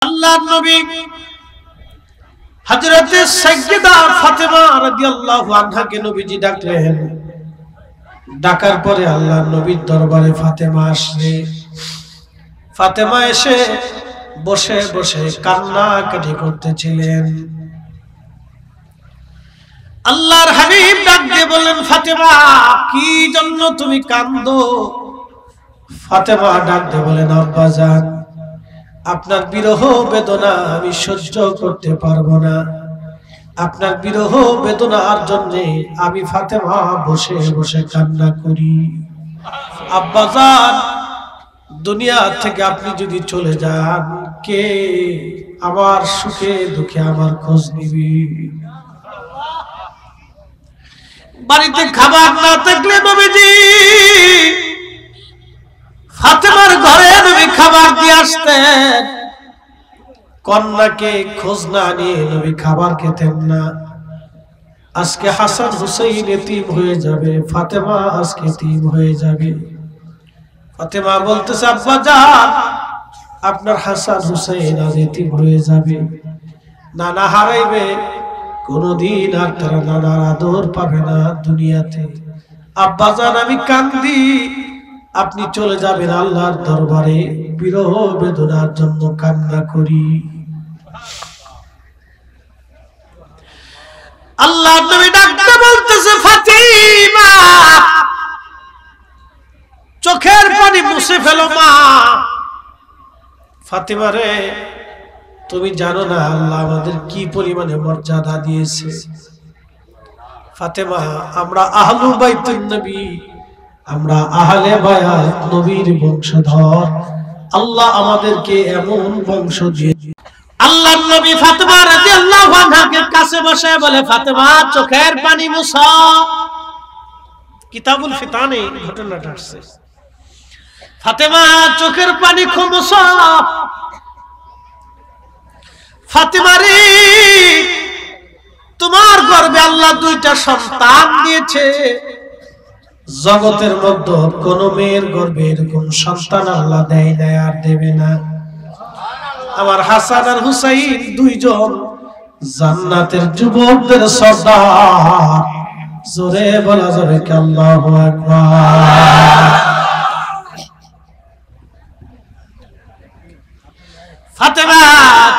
আল্লাহর নবী হযরত সাইয়্যিদা ফাতেমা রাদিয়াল্লাহু আনহাকে নবীজি ডাকলেন। ডাকার পরে আল্লাহর নবীর দরবারে ফাতেমা আসলে ফাতেমা এসে বসে বসে কান্নাকাটি করতেছিলেন। আল্লাহর হাবিব ডাক দিয়ে বললেন, ফাতেমা কি জন্য তুমি কাঁদো? ফাতেমা ডাক দিয়ে বলেন, আব্বাজান আপনার বিরহ বেদনা আমি সহ্য করতে পারবো না। আপনার বিরহ বেদনার জন্য আমি ফাতেমা বসে বসে কান্না করি। আব্বাজান দুনিয়া থেকে আপনি যদি চলে যান, কে আমার সুখে দুঃখে আমার খোঁজ নিবি? বাড়িতে খাবার না থাকলে নবীজি ফাতেমার ঘরে নবী খাবার দিয়ে আসতেন। কন্যাকে খোঁজ না নিয়ে নবী খাবার খেতেন না। আজকে হাসান হুসাইন এতিম হয়ে যাবে, ফাতেমা আজকে এতিম হয়ে যাবে। ফাতেমা বলতেছে, আব্বাজান আপনার হাসান হুসাইন আজ এতিম হয়ে যাবে, নানা হারাইবে, কোনদিন আর তারা নানার আদর পাবে না দুনিয়াতে। আব্বাজান আমি কান্দি, আপনি চলে যাবেন আল্লাহর দরবারে, বিরহ বেদনার জন্য কান্না করি। আল্লাহর নবী ডাকতে বলতেছে, ফাতিমা চোখের পানি মুছে ফেলো মা। ফাতিমা রে, তুমি জানো না আল্লাহ আমাদের কি পরিমাণে মর্যাদা দিয়েছে। ফাতেমা আমরা আহলু বাইতুন নবী, আমরা আহলে বায়াত নবীর বংশধর। আল্লাহ আমাদেরকে এমন বংশ দিয়েছে। আল্লাহর নবী ফাতেমা রাদিয়াল্লাহু আনহাকে কাছে বসে বলে, ফাতেমা চোখের পানি মুছো। কিতাবুল ফিতানে ঘটনাটা আসছে। ফাতেমা চোখের পানি মুছো। ফাতেমা রে, তোমার গর্ভে আল্লাহ দুইটা সন্তান দিয়েছে। জগতের মধ্যে কোন মেয়ের গর্ভে এরকম সন্তান আল্লাহ দেয় না, আর দেবে না। আমার হাসান আর হুসাইন দুইজন জান্নাতের যুবকদের সর্দার। জোরে বলা যাবে কি আল্লাহু আকবার। ফাতেমা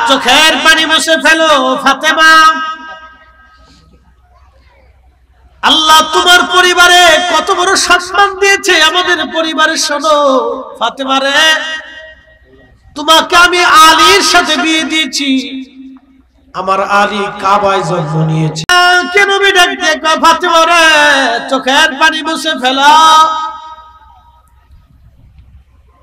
চোখের পানি মুছে ফেলো। ফাতেমা আল্লাহ তোমার পরিবারে কত বড় সম্মান দিয়েছে, আমাদের পরিবারে শোনো। ফাতেমা রে, তোমাকে আমি আলীর সাথে বিয়ে দিয়েছি। আমার আলী কাবায় জন্ম নিয়েছে। কেন বিডাক দেখবা? ফাতেমা রে চোখের পানি মুছে ফেলো।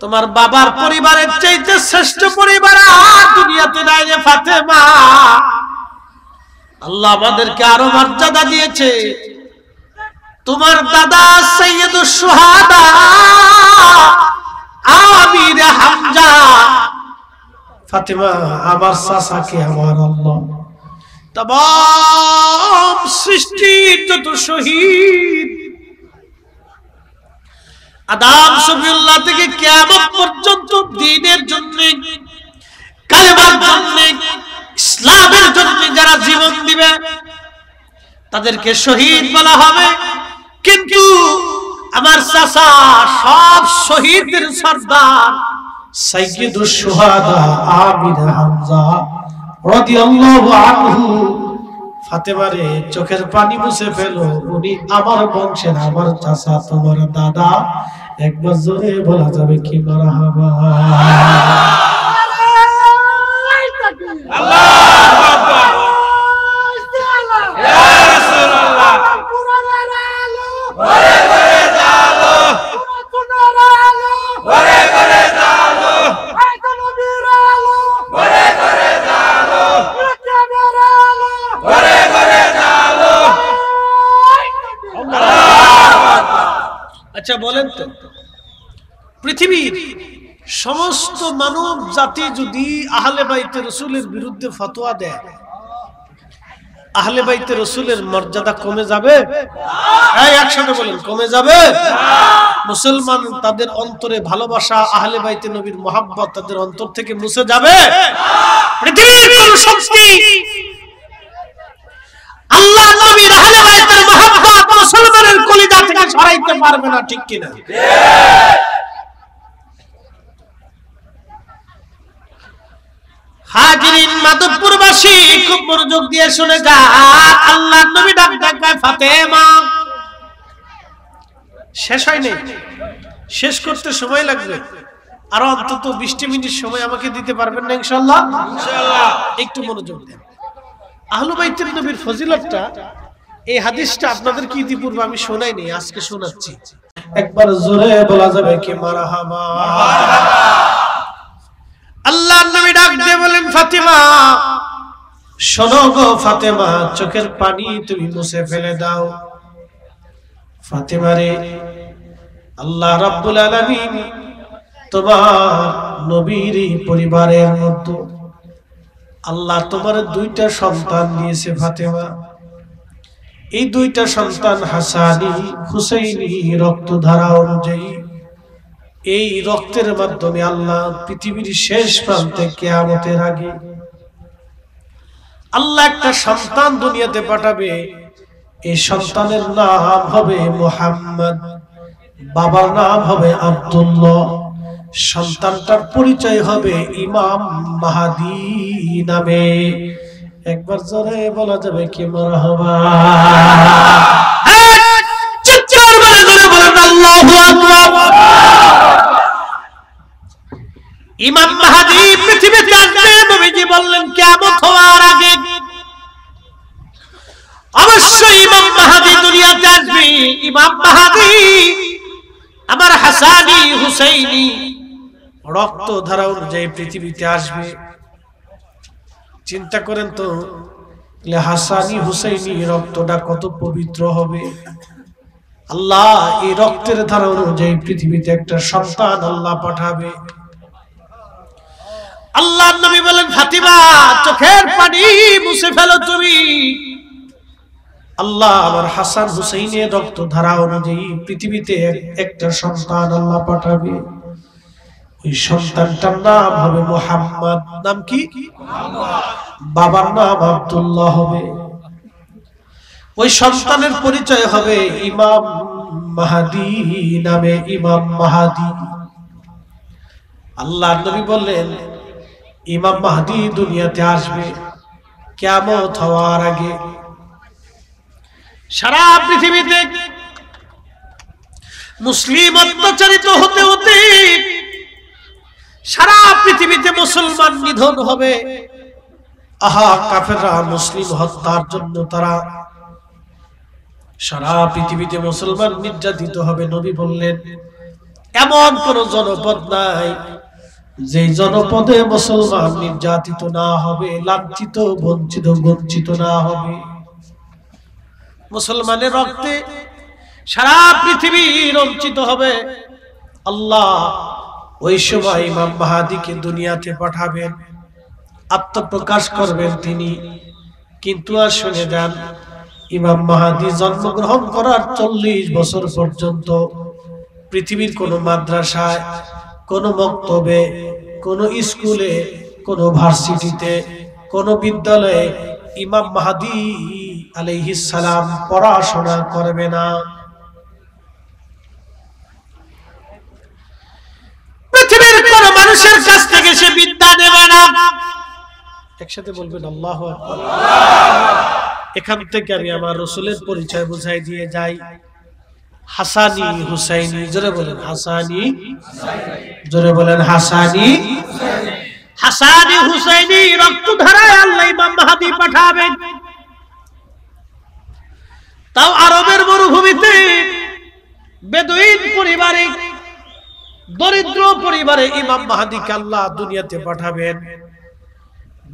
তোমার বাবার পরিবারের চাইতে শ্রেষ্ঠ পরিবার আর দুনিয়াতে নাই রে ফাতেমা। আল্লাহ আমাদেরকে আরো মর্যাদা দিয়েছে। তোমার দাদা সাইয়্যিদুশ শুহাদা আমির হামজা। ফাতেমা আমার চাচাকে আমার আল্লাহ तमाम সৃষ্টির যত শহীদ আদম শফিউল্লাহ থেকে কিয়ামত পর্যন্ত দ্বীনের জন্য, কালেমার জন্য, ইসলামের জন্য যারা জীবন দিবে তাদেরকে শহীদ বলা হবে। কিন্তু আমার চাচা সব শহীদদের সর্দার সাইয়্যিদুশ শুহাদা আমির হামজা রাদিয়াল্লাহু আনহু। ফাতেমা রে চোখের পানি মুছে ফেলো, উনি আমার বংশের, আমার চাচা, তোমার দাদা। একবার জোরে বলা যাবে কি মারহাবা। আল্লাহু আকবার। ইয়া রাসূলুল্লাহ ঘরে ঘরে জালো, ঘরে ঘরে জালো, ঘরে ঘরে জালো, ঘরে ঘরে জালো। আচ্ছা বলেন তো, পৃথিবীর সমস্ত মানব জাতি যদি আহলে বাইতে রাসূলের বিরুদ্ধে ফতোয়া দেয়, আহলে বাইতে রাসূলের মর্যাদা কমে যাবে? এই একসাথে বলেন, কমে যাবে? মুসলমান তাদের অন্তরে ভালোবাসা, আহলে বাইতে নবীর মহব্বত তাদের অন্তর থেকে মুছে যাবে? কলিজা থেকে সরাইতে পারবে না, ঠিক কিনা? হাজিরিন, মাধবপুরবাসী খুব মনোযোগ দিয়ে শুনে যান। আল্লাহর নবী ডাক ডাকায় ফাতেমা। শেষ হয়নি, শেষ করতে সময় লাগবে। আর অন্তত 20 মিনিট সময় আমাকে দিতে পারবেন না ইনশাআল্লাহ? ইনশাআল্লাহ। একটু মনোযোগ দেন। আহলে বাইতের নবীর ফজিলতটা, এই হাদিসটা আপনাদের কি ইতিপূর্বে আমি শোনাইনি, আজকে শোনাচ্ছি। একবার জোরে বলা যাবে কি মারহাবা? আল্লাহর নবী ডাক দিয়ে বলেন, ফাতিমা শোনো গো ফাতেমা, চোখের পানি তুমি মুছে ফেলে দাও। ফাতেমা রে, আল্লাহ রাব্বুল আলামিন তোমার নবীর পরিবারের মধ্যে আল্লাহ তোমার 2টা সন্তান দিয়েছে ফাতেমা। এই 2টা সন্তান হাসানি হুসাইনি রক্তধারা অনুযায়ী, এই রক্তের মাধ্যমে আল্লাহ পৃথিবীর শেষ প্রান্তে কিয়ামতের আগে আল্লাহ একটা সন্তান দুনিয়াতে পাঠাবে। এই সন্তানের নাম হবে মুহাম্মদ, বাবার নাম হবে আব্দুল্লাহ। সন্তানটার পরিচয় হবে ইমাম মাহদী নামে। একবার জোরে বলা যাবে কি মারহাবা? চিৎকার করে জোরে বলেন আল্লাহু আকবার। ইমাম মাহদী পৃথিবীতে আসবে, নবীজি বললেন কিয়ামত হওয়ার আগে অবশ্যই ইমাম মাহদী দুনিয়াতে আসবে। ইমাম মাহদী আমার হাসানি হুসাইনি রক্ত ধারা অনুযায়ী পৃথিবীতে আসবে। চিন্তা করেন তো, হাসানি হুসাইনি রক্তটা কত পবিত্র হবে। আল্লাহ এই রক্তের ধারা অনুযায়ী পৃথিবীতে একটা সন্তান আল্লাহ পাঠাবে। আল্লাহর নবী বলেন, ফাতিমা চোখের পানি মুছে ফেলো তুমি। আল্লাহ আমার হাসান হুসাইনের রক্ত ধারা অনুযায়ী পৃথিবীতে একটা সন্তান আল্লাহ পাঠাবে। ওই সন্তানটার নাম হবে মুহাম্মদ। নাম কি? বাবার নাম আব্দুল্লাহ হবে। ওই সন্তানের পরিচয় হবে ইমাম মাহদী নামে, ইমাম মাহদী। আল্লাহর নবী বললেন, ইমাম মাহদী দুনিয়াতে আসবে কিয়ামত হওয়ার আগে। সারা পৃথিবীতে মুসলিম অত্যাচারিত হতে হতে সারা পৃথিবীতে মুসলমান নিধন হবে। আহা, কাফেররা মুসলিম হত্যার জন্য তারা সারা পৃথিবীতে মুসলমান নির্যাতিত হবে। নবী বললেন, এমন কোন জনপদ নাই যে জনপদে মুসলমান নির্যাতিত না হবে, লাঞ্ছিত বঞ্চিত না হবে। মুসলমানের রক্তে সারা পৃথিবী রঞ্চিত হবে। আল্লাহ ওই সময় ইমাম মাহদীকে দুনিয়াতে পাঠাবেন, আত্মপ্রকাশ করবেন তিনি। কিন্তু আর শুনে যান, ইমাম মাহদী জন্মগ্রহণ করার 40 বছর পর্যন্ত পৃথিবীর কোন মাদ্রাসায়, কোন মক্তবে, কোন স্কুলে, কোন ভার্সিটিতে, কোন বিদ্যালয়ে ইমাম মাহদী আলাইহিস সালাম পড়াশোনা করবে না। পৃথিবীর কোন মানুষের কাছ থেকে সে বিদ্যা নেবে না। একসাথে বলবেন আল্লাহু আকবার। এখান থেকে আমি আমার রাসূলের পরিচয় বুঝাই দিয়ে যাই। হাসানি হুসাইনি, জোরে বলেন হাসানি, জোরে বলেন হাসানি। হাসানি হুসাইনি রক্তধারায় আল্লাহ ইমাম মাহদী পাঠাবেন। তাও আরবের মরুভূমিতে বেদুইন পরিবারে, দরিদ্র পরিবারে ইমাম মাহদীকে আল্লাহ দুনিয়াতে পাঠাবেন।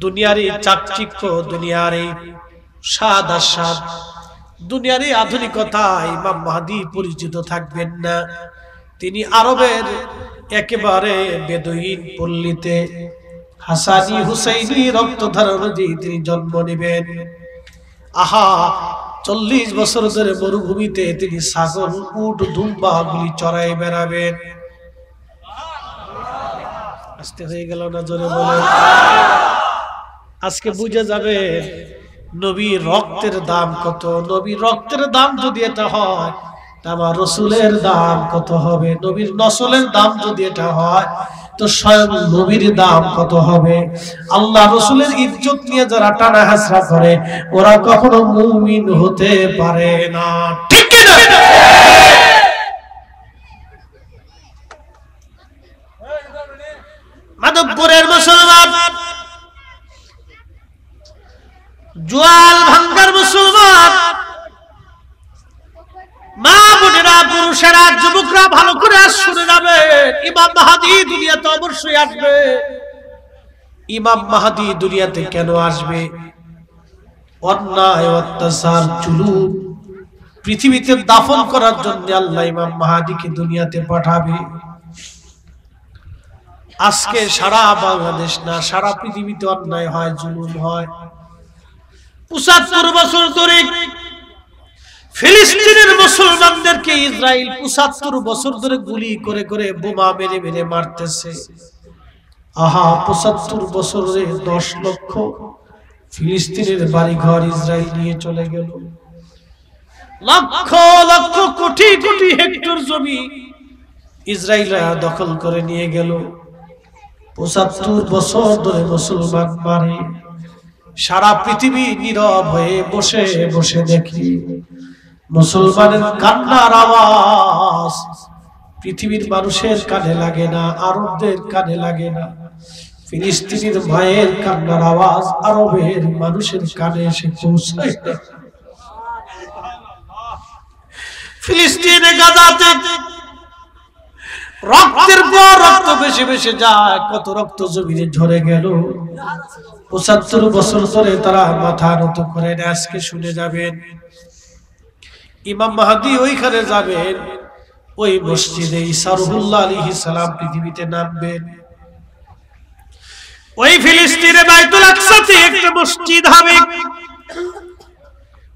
দুনিয়ার এই চাকচিক্য, দুনিয়ার এই স্বাদ আস্বাদ, দুনিয়ার এই আধুনিকতা ইমাম মাহদী পরিচিত থাকবেন না। তিনি আরবের একেবারে বেদুইন পল্লীতে হাসানি হুসাইনি রক্তধারা অনুযায়ী তিনি জন্ম নেবেন। আহা, 40 বছর ধরে মরুভূমিতে তিনি ছাগল, উট, দুম্বা গুলি চড়াই বেড়াবেন। আস্তে হয়ে গেল না? জোরে বলেন। আজকে বুঝে যাবে নবীর রক্তের দাম কত। নবীর রক্তের দাম যদি এটা হয়, আমার রসুলের দাম কত হবে? নবীর নসলের দাম যদি এটা হয় তো স্বয়ং নবীর দাম কত হবে? আল্লাহ রসুলের ইজ্জত নিয়ে যারা টানা হাসরা করে ওরা কখনো মুমিন হতে পারে না, ঠিক কি না? মাধবপুরের মুসলমান, জোয়াল ভাঙ্গার মুসলমান, মা বোনেরা, পুরুষেরা, যুবকরা ভালো করে শুনে যাবে। ইমাম মাহদী দুনিয়াতে অবশ্যই আসবে। ইমাম মাহদী দুনিয়াতে কেন আসবে? অন্যায়, অত্যাচার, জুলুম পৃথিবীতে দাফন করার জন্য আল্লাহ ইমাম মাহদীকে দুনিয়াতে পাঠাবে। আজকে সারা বাংলাদেশ না, সারা পৃথিবীতে অন্যায় হয়, জুলুম হয়। ৭৫ বছর ধরে ফিলিস্তিনের মুসলমানদেরকে ইসরায়েল ৭৫ বছর ধরে গুলি করে করে বোমা মেরে মেরে মারতেছে। আহা, ৭৫ বছরে ১০ লক্ষ ফিলিস্তিনের বাড়িঘর ইসরায়েল নিয়ে চলে গেল। লক্ষ লক্ষ কোটি কোটি হেক্টর জমি ইসরায়েলরা দখল করে নিয়ে গেল। ৭৫ বছর ধরে মুসলমান মারে। সারা পৃথিবী নীরব হয়ে বসে বসে দেখি মুসলমানের কান্নার আওয়াজ পৃথিবীর মানুষের কানে লাগে না, আরবদের কানে লাগে না। ফিলিস্তিনের মায়ের কান্নার আওয়াজ আরবের মানুষের কানে এসে পৌঁছায়। ফিলিস্তিনে গাজাতে রক্তের পর রক্ত বেশি বেশি যায়, কত রক্ত জমিনে ঝরে গেল। ৭৫ বছর ধরে তারা মাথা নত করে না। আজকে শুনে যাবেন ইমাম মাহদী ওইখানে যাবেন, ওই মসজিদে ঈসা রুহুল্লাহ আলাইহিস সালাম পৃথিবীতে নামবেন। ওই ফিলিস্তিনে বাইতুল আকসাতে একটা মসজিদ হবে।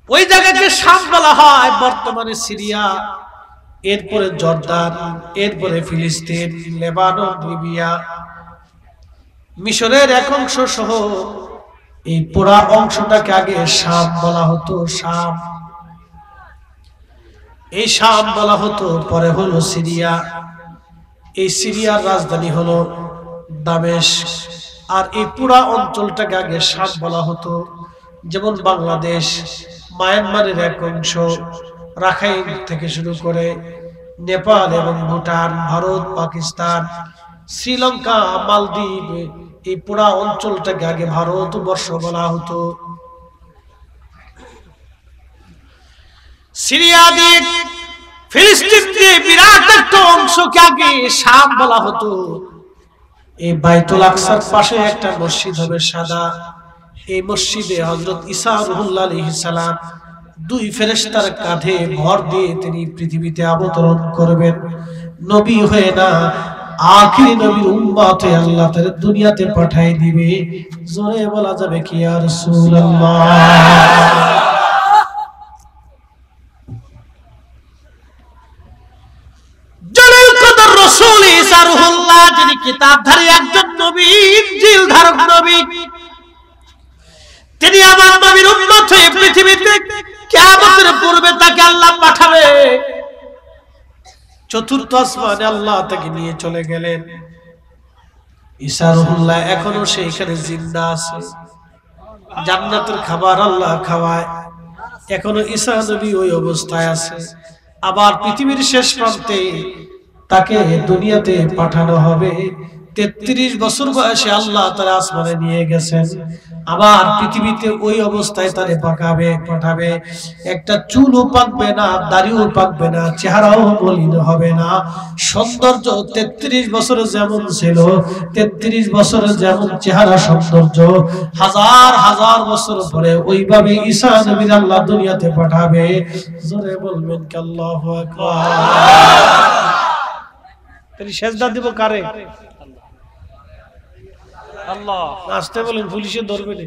ওই জায়গাকে শাম বলা হয়, বর্তমানে সিরিয়া, এরপরে জর্দান, এরপরে ফিলিস্তিন, লেবানন, লিবিয়া, মিশরের এক অংশ সহ এই পুরা অংশটাকে আগে শাম বলা হতো। শাম, এই শাম বলা হতো, পরে হলো সিরিয়া। এই সিরিয়ার রাজধানী হলো দামেস্ক। আর এই পুরা অঞ্চলটাকে আগে শাম বলা হতো। যেমন বাংলাদেশ, মায়ানমারের এক অংশ, রাখাইন থেকে শুরু করে নেপাল এবং ভুটান, ভারত, পাকিস্তান, শ্রীলঙ্কা, মালদ্বীপ, এই পুরা অঞ্চলটাকে আগে ভারতবর্ষ বলা হতো। সিরিয়া দিয়ে, ফিলিস্তিন দিয়ে বিরাট একটা অংশকে আগে শাম বলা হতো। এই বাইতুল আকসার পাশে একটা মসজিদ হবে সাদা। এই মসজিদে হযরত ঈসা রুহুল্লাহ আলাইহিস সালাম 2 ফেরেশতার কাঁধে ভর দিয়ে তিনি পৃথিবীতে অবতরণ করবেন। নবী হয়ে না, আখিরি নবীর উম্মত হয়ে আল্লাহ তাআলা দুনিয়াতে পাঠিয়ে দিবে। জোরে বলা যাবে কি ইয়া রাসূলুল্লাহ। জলিল কদর রাসূল ঈসা রুহুল্লাহ, যিনি কিতাবধারী একজন নবী, ইনজিল ধারক নবী, তিনি আমার নবীর উম্মত হয়ে পৃথিবীতে কিয়ামতের পূর্বে তাকে আল্লাহ পাঠাবে। চতুর্থ আসমানে আল্লাহ তাকে নিয়ে চলে গেলেন। ঈসা রুহুল্লাহ এখনো সেখানে জিন্দা আছে। জান্নাতের খাবার আল্লাহ খাওয়ায়, এখনো ঈসা নবী ওই অবস্থায় আছে। আবার পৃথিবীর শেষ প্রান্তে তাকে দুনিয়াতে পাঠানো হবে। 33 বছর বয়সে আল্লাহ তাআলা আসমানে নিয়ে গেছেন। আবার পৃথিবীতে ওই অবস্থায় তারে পাঠাবে। একটা চুলও পাকবে না, দাড়িও পাকবে না, চেহারাও মলিন হবে না। সৌন্দর্য 33 বছরে যেমন ছিল, 33 বছরে যেমন চেহারা সৌন্দর্য, হাজার হাজার বছর পরে ওইভাবে ঈসা নবীর আল্লাহ দুনিয়াতে পাঠাবে। জোরে বলবেন কি আল্লাহু আকবার। তাহলে সেজদা দিব কারে? আল্লাহ। আসতে বলেন, পুলিশে ধরবে না।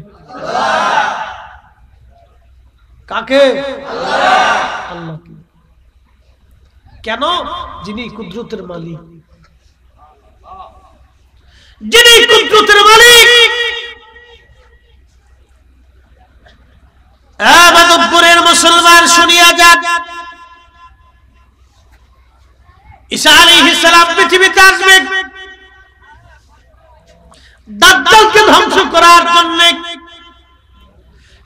কাকে? আল্লাহ। কেন? যিনি কুদরতের মালিক, যিনি কুদরতের মালিক। মাধবপুরের মুসলমান শুনিয়া যান, ঈসা আলাইহিস সালাম পৃথিবীতে আসবে দাজ্জালকে ধ্বংস করার জন্য।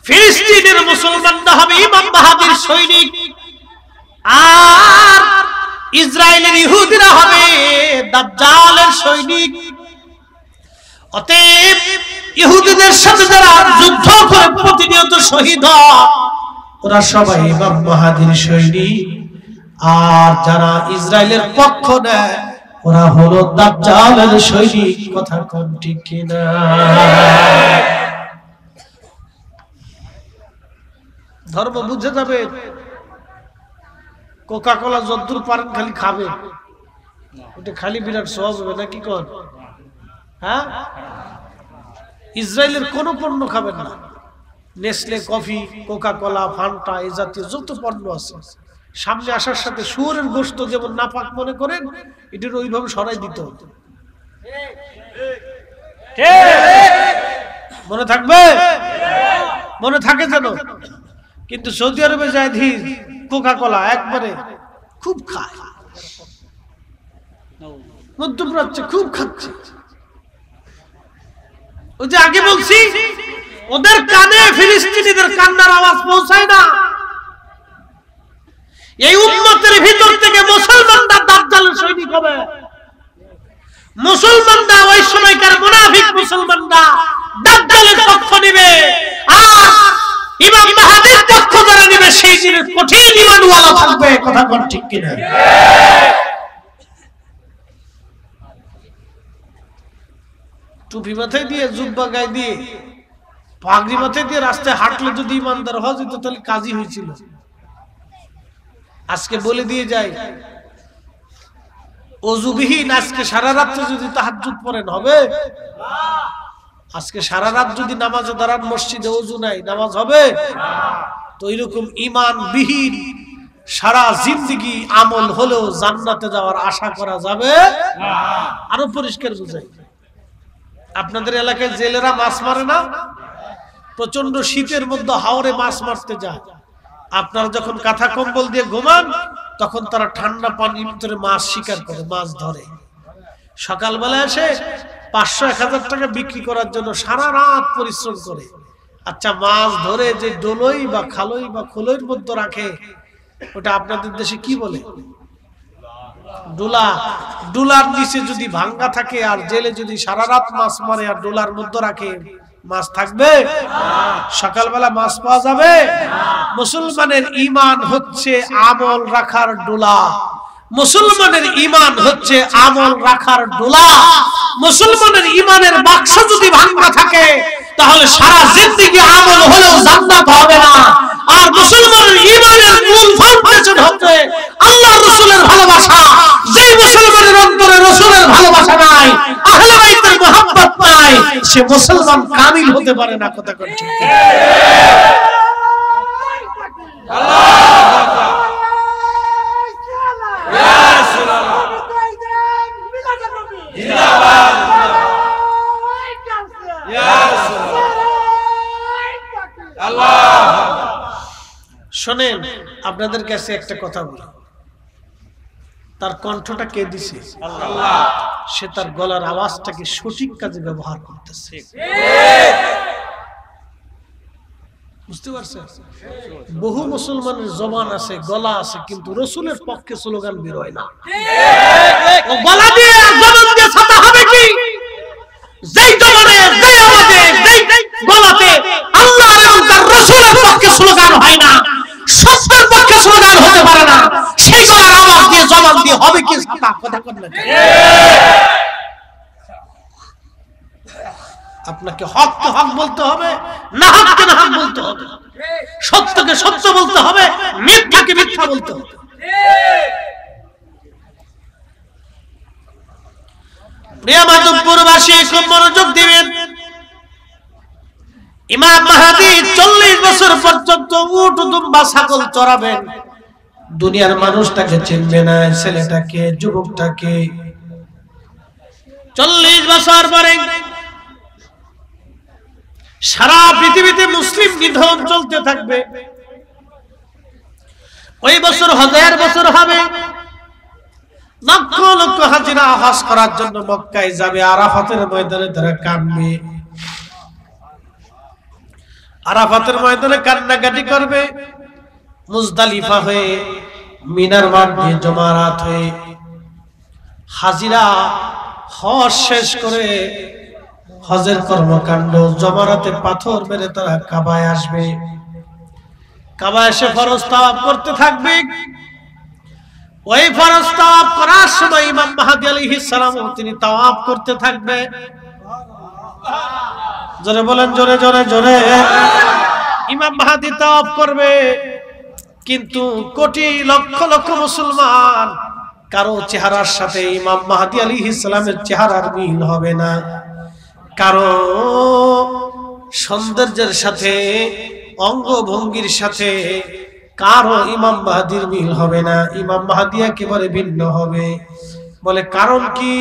ফিলিস্তিনের মুসলমানরা হবে ইমাম মাহদীর সৈনিক, আর ইসরায়েলের ইহুদিরা হবে দাজ্জালের সৈনিক। অতএব ইহুদিদের সাথে যারা যুদ্ধ করে প্রতিনিয়ত শহীদ হয় ওরা সবাই ইমাম মাহদীর সৈনিক, আর যারা ইসরায়েলের পক্ষ নেয় ওরা হলো দাজ্জালের সৈনিক। কথা কোন ঠিক কিনা? ধর্ম বুঝে যাবে। কোকা কোলা যদ্দুর পারেন খালি খাবে, ওটা খালি বিরাট সহজ হবে নাকি কোন? হ্যাঁ, ইসরায়েলের কোন পণ্য খাবেন না। Nestle, coffee, Coca Cola, Fanta, এই জাতীয় যত পণ্য আছে সামনে আসার সাথে শুয়োরের গোশত যেমন নাপাক মনে করেন, এটার ওইভাবে সরাই দিতে হতো। মনে থাকবে? মনে থাকে যেন। কিন্তু সৌদি আরবে যায় ধীর কোকা কোলা একবারে খুব খায়, মধ্যপ্রাচ্যে খুব খাচ্ছে। ওই যে আগে বলছি ওদের কানে ফিলিস্তিনিদের কান্নার আওয়াজ পৌঁছায় না। এই উম্মতের ভিতর থেকে মুসলমানরা দাজ্জালের সৈনিক হবে। মুসলমানরা ওই সময়কার মুনাফিক মুসলমানরা দাজ্জালের পক্ষ নেবে, আর ইমাম মাহদীর পক্ষ যারা নেবে সেই জিনিস কঠিন ঈমানওয়ালা থাকবে। কথা কোন ঠিক কিনা? টুপি মাথায় দিয়ে, জুব্বা গায়ে দিয়ে, পাগড়ি মাথায় দিয়ে রাস্তায় হাঁটলে যদি ইমানদার হওয়া যেত তাহলে কাজী হয়েছিল। আজকে বলে দিয়ে যায় অজুবিহীন আজকে সারা রাত্রে যদি তাহাজ্জুদ পড়েন হবে? আজকে সারা রাত যদি নামাজে দাঁড়ান, মসজিদে অজু নাই, নামাজ হবে? তো এরকম ঈমান বিহীন সারা জিন্দেগি আমল হলেও জান্নাতে যাওয়ার আশা করা যাবে না। আরো পরিষ্কার বুঝাই, আপনাদের এলাকায় জেলেরা মাছ মারে না? প্রচন্ড শীতের মধ্যে হাওরে মাছ মারতে যায়। আপনারা যখন কাঁথা কম্বল দিয়ে ঘুমান তখন তারা ঠান্ডা পানির ভিতরে মাছ শিকার করে, মাছ ধরে। সকালবেলা এসে 500-1000 টাকা বিক্রি করার জন্য সারা রাত পরিশ্রম করে। আচ্ছা, মাছ ধরে যে ডলই বা খালই বা খোলইর মধ্যে রাখে ওটা আপনাদের দেশে কি বলে? ডোলা। ডোলার নিচে যদি ভাঙ্গা থাকে আর জেলে যদি সারা রাত মাছ মারে আর ডোলার মধ্যে রাখে, মাছ থাকবে? সকালবেলা মাছ পাওয়া যাবে? মুসলমানের ঈমান হচ্ছে আমল রাখার ডোলা। মুসলমানের ঈমান হচ্ছে আমল রাখার ডোলা। মুসলমানের ঈমানের বাক্স যদি ভাঙা থাকে তাহলে সারা জিন্দেগি আমল হলেও জান্নাত হবে না। আর মুসলমানের ঈমানের মূল ফাউন্ডেশন হচ্ছে আল্লাহর রাসূলের ভালোবাসা। যেই মুসলমানের অন্তরে রাসূলের ভালোবাসা নাই, আহলে বাইতের মুহাব্বত নাই, সে মুসলমান কামিল হতে পারে না। কথা কোন ঠিক? শোনেন, আপনাদের কাছে একটা কথা বলি, তার কণ্ঠটা কে দিছে? আল্লাহ। সে তার গলার আওয়াজটাকে সঠিক কাজে ব্যবহার করতেছে। বুঝতে পারছেন? বহু মুসলমানের জবান আছে, গলা আছে, কিন্তু রাসূলের পক্ষে স্লোগান বের হয় না। ও গলা দিয়ে জবান দিয়ে ছাতা হবে কি? যেই জবানে, যেই আওয়াজে, যেই গলাতে আল্লাহ এবং তার রাসূলের পক্ষে স্লোগান হয় না, সত্যের পক্ষে স্লোগান হতে পারে না, সেই গলার আওয়াজ দিয়ে জবান দিয়ে হবে কি ছাতা? কথা বলেন না। আপনাকে হককে হক বলতে হবে, না হককে না হক বলতে হবে, সত্যকে সত্য বলতে হবে, মিথ্যাকে মিথ্যা বলতে হবে। প্রিয় মাধবপুরবাসী, খুব মনোযোগ দিবেন। ইমাম মাহদী 40 বছর পর্যন্ত উট দুম্বা ছাগল চড়াবেন। দুনিয়ার মানুষটাকে চিনবে না, ছেলেটাকে, যুবকটাকে। 40 বছর পরে সারা পৃথিবীতে মুসলিম নিধন চলতে থাকবে। ওই বছর 1000 বছর হবে, লক্ষ লক্ষ হাজিরা হজ করার জন্য মক্কায় যাবে, আরাফাতের ময়দানে তারা কাঁদবে, আরাফাতের ময়দানে কান্নাকাটি করবে। মুজদালিফা হয়ে মিনার মাঠ দিয়ে জমারাত হয়ে হাজিরা হজ শেষ করে হজের কর্মকাণ্ড জমারাতে পাথর মেরে তারা কাবায় আসবে। কাবায় এসে ফরজ তাওয়াফ করতে থাকবে। ওই ফরজ তাওয়াফ করার সময় ইমাম মাহদী আলাইহিস সালাম তিনি তাওয়াফ করতে থাকবে। জোরে বলেন, জোরে জোরে জোরে। ইমাম মাহদী তাওয়াফ করবে, কিন্তু কোটি লক্ষ লক্ষ মুসলমান কারো চেহারার সাথে ইমাম মাহদী আলাইহিস সালামের চেহারার মিল হবে না, কারো সৌন্দর্যের সাথে অঙ্গভঙ্গির সাথে কারো ইমাম মাহদীর মিল হবে না। ইমাম মাহদী একেবারে ভিন্ন হবে। বলে কারণ কি?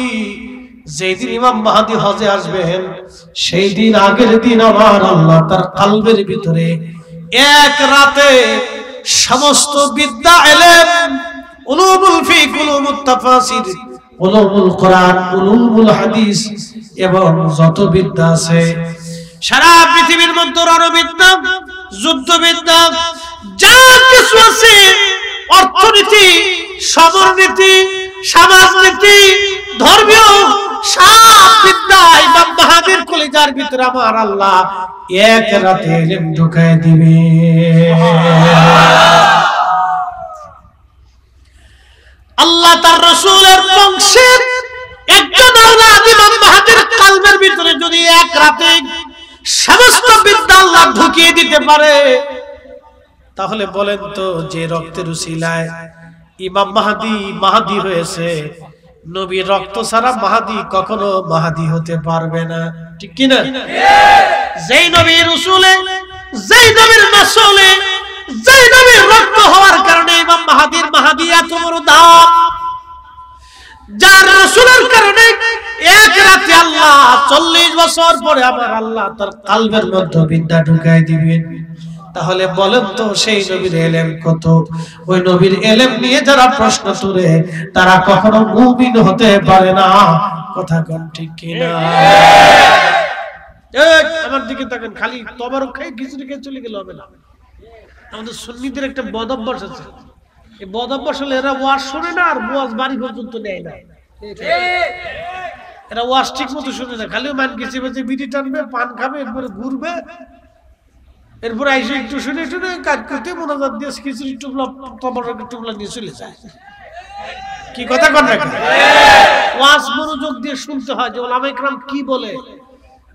যেই দিন ইমাম মাহদী হজে আসবেন সেই দিন আগের দিন আমার আল্লাহ তার কলবের ভিতরে এক রাতে সমস্ত বিদ্যা, ইলম, উলুমুল ফিক, উলুমুত তাফসীর, উলুমুল কোরআন, উলুমুল হাদিস এবং যত বিদ্যা আছে সারা পৃথিবীর মধ্যে রণবিদ্যা, যুদ্ধবিদ্যা, যা কিছু আছে, অর্থনীতি, সমরনীতি, সমাজনীতি, ধর্মীয় সব বিদ্যা ইমাম মাহদীর কলিজার ভিতরে আমার আল্লাহ এক রাতে ইলম ঢুকায় দিবে। আল্লাহ তার রাসূলের বংশের একজন আওলাদ ইমাম মাহদীর কলবের ভিতরে যদি এক রাতে সমস্ত বিদ্যা আল্লাহ ঢুকিয়ে দিতে পারে, তাহলে বলেন তো যে রক্তের উসিলায় ইমাম মাহদী হয়েছে, নবীর রক্ত ছাড়া মাহদী কখনো মাহদী হতে পারবে না, ঠিক কি না? যেই নবীর রাসূলে, যেই নবীর নসলে, যেই নবীর রক্ত হওয়ার কারণে ইমাম মাহদীর মাহদী এত বড় দাম, যার রাসূলের কারণে এক রাতে আল্লাহ 40 বছর পরে আমার আল্লাহ তার কলবের মধ্যে বিদ্যা ঢুকায় দিবেন। তাহলে বলেন তো সেই নবীর ইলম কত? ওই নবীর ইলম নিয়ে যারা প্রশ্ন তুলে তারা কখনো মুমিন হতে পারে না। কথা কোন ঠিক কি না? আমার দিকে তাকান, খালি তবারক খাই খিচুড়ি খেয়ে চলে গেলে হবে না। আমাদের সুন্নিদের একটা বদ অভ্যাস আছে, এই বদ অভ্যাস হলে এরা ওয়াজ শোনে না আর ওয়াজ বাড়ি পর্যন্ত নেয় না। এরা ওয়াজ ঠিক মতো শুনে না, খালি মান গেছে বেঁচে বিড়ি টানবে, পান খাবে, এরপরে ঘুরবে, এরপরে আইসে একটু শুনে শুনে কাজ করতে মোনাজাত দিয়ে খিচুড়ি টুকলা তবারক টুকলা নিয়ে চলে যায়। কি কথা কন না? ওয়াজ মনোযোগ দিয়ে শুনতে হয় যে ওলামায়ে কেরাম কি বলে।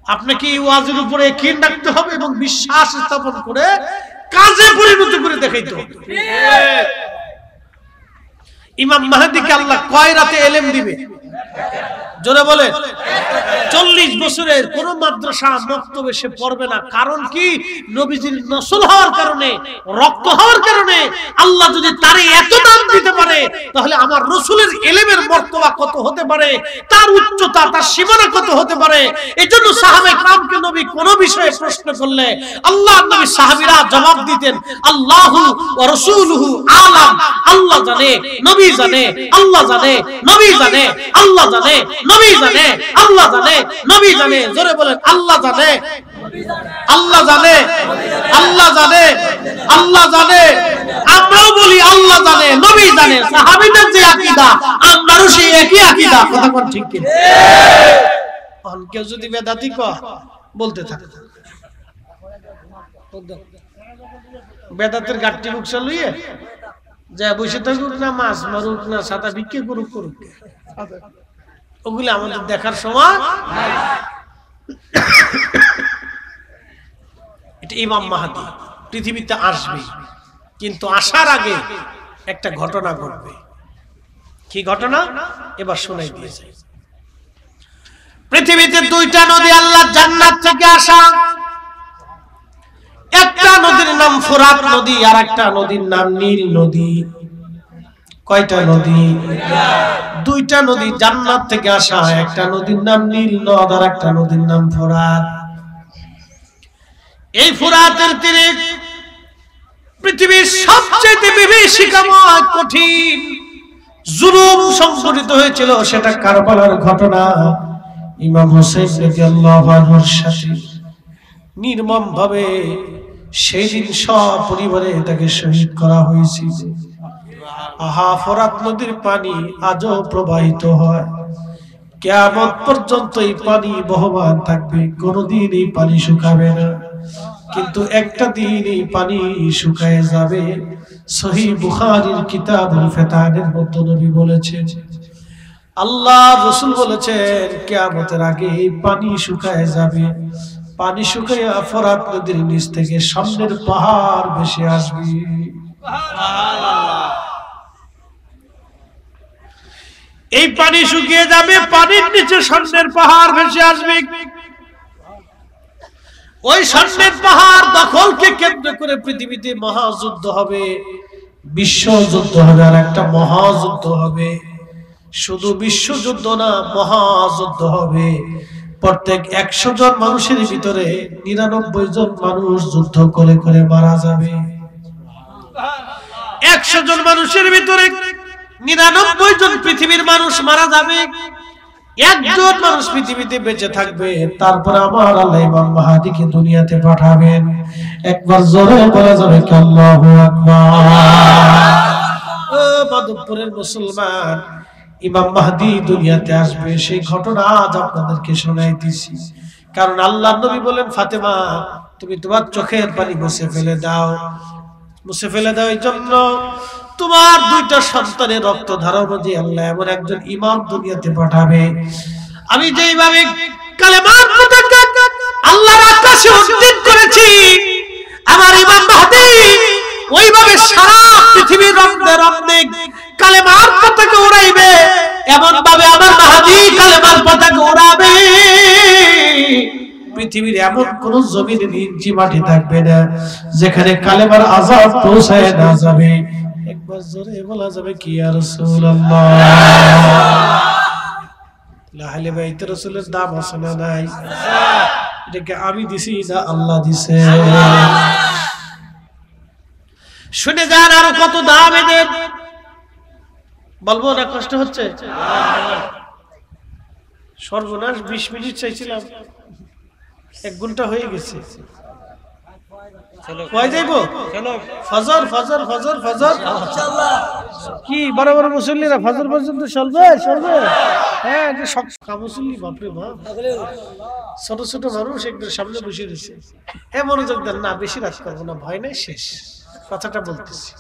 আপনাকে এই ওয়াজের উপরে ইয়াকিন রাখতে হবে এবং বিশ্বাস স্থাপন করে কাজে পরিণত করে দেখাইতে হবে। ইমাম মাহদীকে আল্লাহ কয় রাতে ইলম দিবে? জোরে বলে। 40 বছরের কোন মাদ্রাসা মক্তবে সে পড়বে না। কারণ কি? নবীজির নসল হওয়ার কারণে, রক্ত হওয়ার কারণে আল্লাহ যদি তারে এত দাম দিতে পারে, তাহলে আমার রাসূলের ইলমের মর্তবা কত হতে পারে, তার উচ্চতা, তার সীমানা কত হতে পারে। এজন্য সাহাবায়ে কেরামকে নবী কোন বিষয়ে প্রশ্ন করলে আল্লাহর নবী সাহাবীরা জবাব দিতেন, আল্লাহু ওয়া রাসূলুহু আলাম। আল্লাহ জানে, নবী জানে, আল্লাহ জানে, নবী জানে, আল্লাহ জানে, নবী জানে, আল্লাহ জানে, নবী জানে। জোরে বলেন, আল্লাহ জানে, আল্লাহ জানে, আল্লাহ জানে, আল্লাহ জানে। আমরাও বলি আল্লাহ জানে, নবী জানে। সাহাবীদের যে আকীদা, আমরাও সেই একই আকীদা। কথা কোন ঠিক কি? কেউ যদি বেদাতি কয় বলতে থাকে, বেদাতের গাঠটি মুখসা লইয়ে যা বসে থাকুক না, মাছ মারুক না, সাদা ভিক্ষে করুক করুক, ওগুলো আমাদের দেখার সময়। এটা ইমাম মাহদী পৃথিবীতে আসবে, কিন্তু আসার আগে একটা ঘটনা ঘটবে। কি ঘটনা? এবার শোনাই দিয়ে যাই। পৃথিবীতে দুইটা নদী আল্লাহ জান্নাত থেকে আসা। একটা নদীর নাম ফোরাত নদী, আর একটা নদীর নাম নীল নদী। কয়টা নদী? দুইটা নদী জান্নাত থেকে আসা। একটা নদীর নাম নীল নদ, আর একটা নদীর নাম ফোরাত। এই ফোরাতের তীরে পৃথিবীর সবচেয়ে বিভীষিকাময়, কঠিন জুলুম সংঘটিত হয়েছিল, সেটা কারবালার ঘটনা। ইমাম হোসেন রাদিয়াল্লাহু আনহুর সাথে নির্মম ভাবে সেই দিন সপরিবারে তাকে শহীদ করা হয়েছিল। আহা, ফোরাত নদীর পানি আজও প্রবাহিত হয়, কিয়ামত পর্যন্ত এই পানি বহমান থাকবে, কোনদিন এই পানি শুকাবে না। কিন্তু একটা দিন এই পানি শুকায় যাবে। সহিহ বুখারীর কিতাবুল ফিতানের মধ্যে নবী বলেছেন, আল্লাহ রাসূল বলেছেন, কিয়ামতের আগে এই পানি শুকায় যাবে। পানি শুকায়া ফোরাত নদীর নিচ থেকে সামনের পাহাড় ভেসে আসবে। সুবহানাল্লাহ। এই পানি শুকিয়ে যাবে, পানির নিচে সামনের পাহাড় ভেসে আসবে। ওই সামনের পাহাড় দখলকে কেন্দ্র করে পৃথিবীতে মহাযুদ্ধ হবে, বিশ্বযুদ্ধ হবে, আর একটা মহাযুদ্ধ হবে। শুধু বিশ্বযুদ্ধ না, মহাযুদ্ধ হবে। প্রত্যেক 100 জন মানুষের ভিতরে 99 জন মানুষ যুদ্ধ করে করে মারা যাবে। 100 জন মানুষের ভিতরে 99 জন পৃথিবীর মানুষ মারা যাবে, একজন মানুষ পৃথিবীতে বেঁচে থাকবে। তারপর আমার আল্লাহ ইমাম মাহদীকে দুনিয়াতে পাঠাবেন। একবার জোরে বলা যাবে কি আল্লাহু আকবার। ও মাধবপুরের মুসলমান, ইমাম মাহদী দুনিয়াতে আসবে, সেই ঘটনা আজ আপনাদেরকে শোনাইতেছি। কারণ আল্লাহর নবী বলেন, ফাতেমা তুমি তোমার চোখের পানি মুছে ফেলে দাও, মুছে ফেলে দাও। এই জন্য তোমার 2টা সন্তানের রক্ত ধারণ অনুযায়ী আল্লাহ এমন একজন ইমাম দুনিয়াতে পাঠাবে। আমি যেইভাবে কালেমার পতাকা আল্লাহর আকাশে উড্ডীন করেছি, আমার ইমাম মাহদী ওইভাবে সারা পৃথিবীর রক্তে রক্তে কালেমার পতাকা উড়াইবে। এমন ভাবে আমার মাহদী কালেমার পতাকা উড়াবে, পৃথিবীর এমন কোন জমিনের ইঞ্চি মাটি থাকবে না যেখানে কালেমার আযাব পৌঁছায় না যাবে। একবার জোরে বলা যাবে কি ইয়া রাসূলুল্লাহ। আহলে বাইত রাসূলের দাম আছে না নাই? এটাকে আমি দিছি না আল্লাহ দিছে? শুনে যান আরো কত দাম এদের, বলবো না? কষ্ট হচ্ছে? সর্বনাশ, 20 মিনিট চাইছিলাম, 1 ঘন্টা হয়ে গেছে। কয় যাইবো? ফজর ফজর ফজর ফজর কি বড় বড় মুসল্লিরা ফজর পর্যন্ত চলবে চলবে? হ্যাঁ, মুসল্লি, বাপরে বাপ, ছোট ছোট মানুষ একটু সামনে বসে রয়েছে। হ্যাঁ, মনোযোগ দেন না, বেশি রাত করবো না, ভয় নাই, শেষ কথাটা বলতেছি।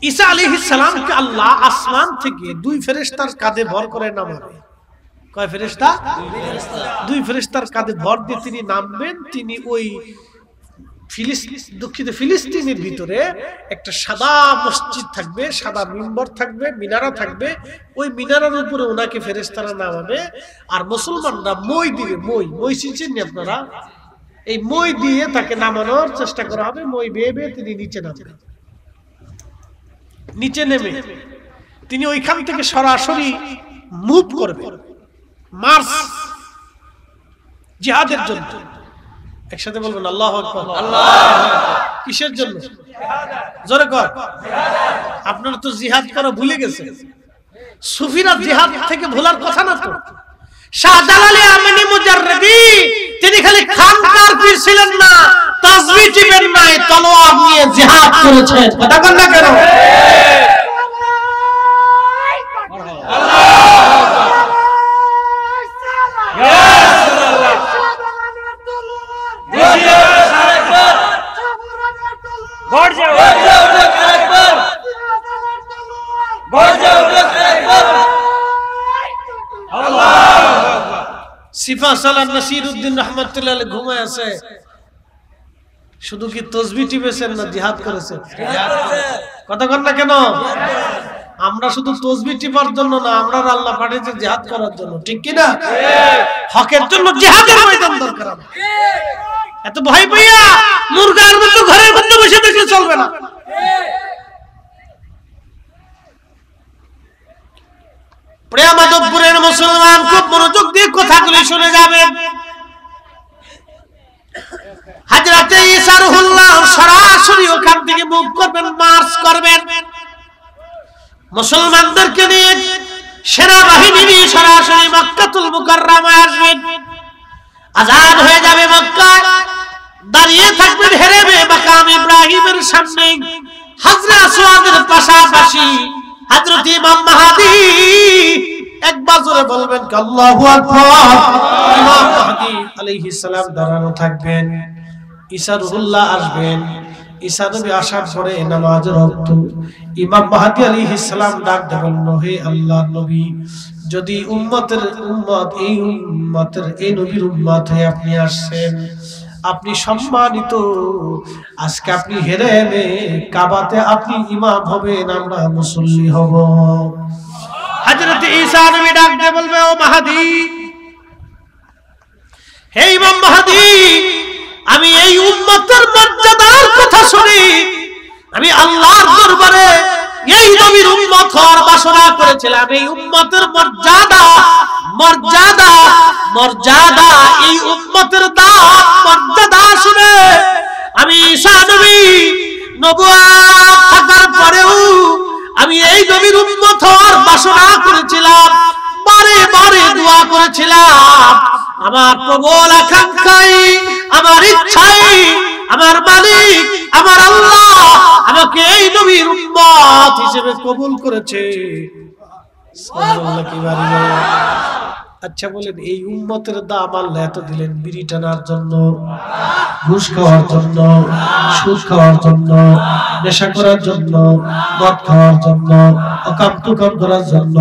ঈসা আলাইহিস সালামকে আল্লাহ আসমান থেকে 2 ফেরেশতার কাঁধে ভর করে নামাবে। কয় ফেরেশতা? 2 ফেরেশতার কাঁধে ভর দিয়ে তিনি নামবেন। তিনি ওই ফিলিস্তিনের ভিতরে একটা সাদা মসজিদ থাকবে, সাদা মিম্বর থাকবে, মিনারা থাকবে। ওই মিনারার উপরে ওনাকে ফেরেশতারা নামাবে। আর মুসলমানরা মই দিবে, মই চিনছেন আপনারা? এই মই দিয়ে তাকে নামানোর চেষ্টা করা হবে। মই বেয়ে বেয়ে তিনি নিচে নামবেন। নিচে নেমে তিনি ওইখান থেকে সরাসরি মুভ করবেন, মার্চ জিহাদের জন্য। একসাথে বলবেন আল্লাহু আকবার। আল্লাহু আকবার। কিসের জন্য? জোরে কর। আপনারা তো জিহাদ করা ভুলে গেছেন। সুফিরা জিহাদ থেকে ভোলার কথা না তো। শাহজালাল আমিনী মুজাররদি তিনি খালি খানকার পীর ছিলেন না, তাসবিহ টিপেন নাই, তলোয়ার নিয়ে জিহাদ করেছেন। কথা বল না কেন? সিফা সালাম নাসিরউদ্দিন রাহমাতুল্লাহ আলাইহি ঘুমায় আছে, শুধু কি তাসবিহ টিপেছেন না জিহাদ করেছেন? কথা বল না কেন? আমরা শুধু তাসবিহ টিপার জন্য না, আমরা আল্লাহ পাঠিয়েছে জিহাদ করার জন্য, ঠিক কি না? হকের জন্য জিহাদের ময়দান দরকার। এত ভয় পাইয়া মুরগার মতো ঘরের মধ্যে বসে থাকলে চলবে না। প্রিয় মাধবপুরের মুসলমান, খুব মনোযোগ দিয়ে কথাগুলি শুনে যাবেন। হযরতে ঈসা রূহুল্লাহ সরাসরি ওখান থেকে মুভ করবেন, মার্চ করবেন। মুসলমানদেরকে নিয়ে সেনাবাহিনী নিয়ে সরাসরি মক্কাতুল মুকাররমায় আসবেন। আজান হয়ে যাবে মক্কায়, দাঁড়িয়ে থাকবেন হেরেমে মাকাম ইব্রাহিমের সামনে, হাজরে আসওয়াদের পাশাপাশি হযরত ইমাম মাহদী একবার জোরে বলবেন আল্লাহু আকবার। ইমাম মাহদী আলাইহিস সালাম দাঁড়ানো থাকবেন, ঈসা রুহুল্লাহ আসবেন। ঈসা নবী আসার পরে নামাজের ওয়াক্ত ইমাম মাহদী আলাইহিস সালাম ডাক দেবেন, হে আল্লাহর নবী, যদি এই নবীর উম্মত হয়ে আপনি আসছেন, আপনি সম্মানিত, আজকে আপনি হেরেমে কাবাতে আপনি ইমাম হবেন, আমরা মুসল্লি হব। হযরত ঈসা নবী ডাক দিয়ে বলবে, ও মাহদী, হে ইমাম মাহদী, আমি এই উম্মতের মর্যাদার কথা শুনি, আমি আল্লাহর দরবারে এই নবীর উম্মত হওয়ার বাসনা করেছিলাম। এই উম্মতের মর্যাদা মর্যাদা মর্যাদা, এই উম্মতের দাম মর্যাদা শুনে আমি ঈসা নবী নবুয়ত থাকার পরেও আমি এই নবীর উম্মত হওয়ার বাসনা করেছিলাম, বারে বারে দোয়া করেছিলাম। আমার প্রবল আকাঙ্ক্ষাই, আমার ইচ্ছাই, আমার মালিক আমার আল্লাহ আমাকে এই নবীর উম্মত হিসেবে কবুল করেছে। সুবহানাল্লাহ কি বাড়ি যায়। আচ্ছা বলেন, এই উম্মতের দাম আল্লাহ এত দিলেন বিড়ি টানার জন্য, ঘুষ খাওয়ার জন্য, সুদ খাওয়ার জন্য, নেশা করার জন্য, মদ খাওয়ার জন্য, অকাম কুকাম করার জন্য,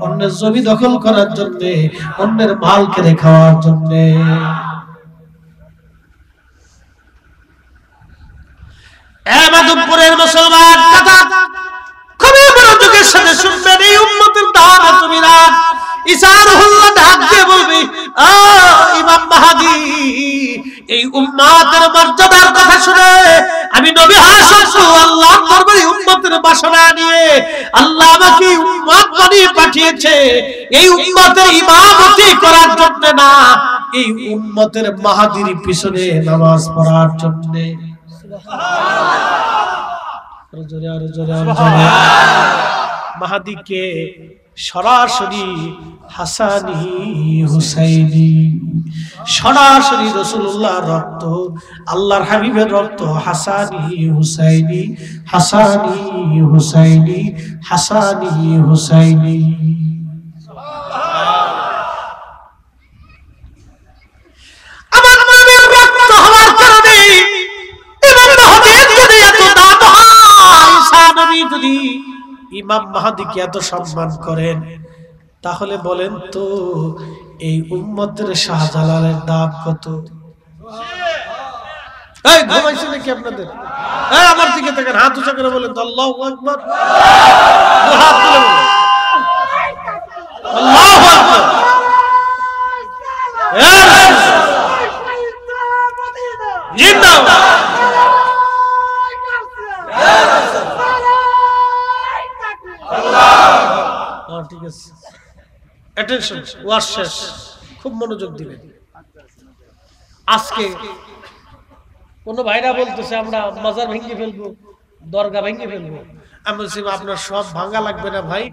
অন্যের জমি দখল করার জন্য, অন্যের মাল কেড়ে খাওয়ার জন্য। মাধবপুরের মুসলমান কথা খুবই মনোযোগের সাথে শুনবেন। এই উম্মতের দাম এত বিরাট। ঈসা রুহুল্লাহ ডাক দিয়ে বলবে, ইমাম মাহদী, এই উম্মতের মর্যাদার কথা শুনে আমি নবী হাসন আল্লাহর দরবারে উম্মতের বাসনা নিয়ে আল্লাহ আমাকে উম্মত বানিয়ে পাঠিয়েছে, এই উম্মতের ইমামতি করার জন্য না, এই উম্মতের মাহদীর পিছনে নামাজ পড়ার জন্য। মাহদীকে সরাসরি হাসানি হুসাইনি, সরাসরি রাসূলুল্লাহর রক্ত, আল্লাহর হাবিবের রক্ত, হাসানি হুসাইনি, হাসানি হুসাইনি, হাসানি হুসাইনি। আমার নবীর রক্ত হওয়ার কারণে ইমাম মাহদীর যদি এত দাম হয়, ঈসা নবী যদি ইমাম মাহদীকে এত সম্মান করেন, তাহলে বলেন তো এই উম্মতের শাহজালালের দাম কত? এই ঘুমাইছে নাকি আপনাদের? এই আমার দিকে তাকান, হাত উঁচা করে বলেন তো আল্লাহু আকবার। হাত তুলে বলেন আল্লাহু আকবার। জিন্দাবাদ। ঠিক আছে, অ্যাটেনশন, ওয়াজ শেষ, খুব মনোযোগ দিবেন। আজকে কোন ভাইরা বলতেছে আমরা মাজার ভেঙে ফেলবো, দরগা ভেঙে ফেলবো। আমি বলছি আপনার সব ভাঙা লাগবে না ভাই,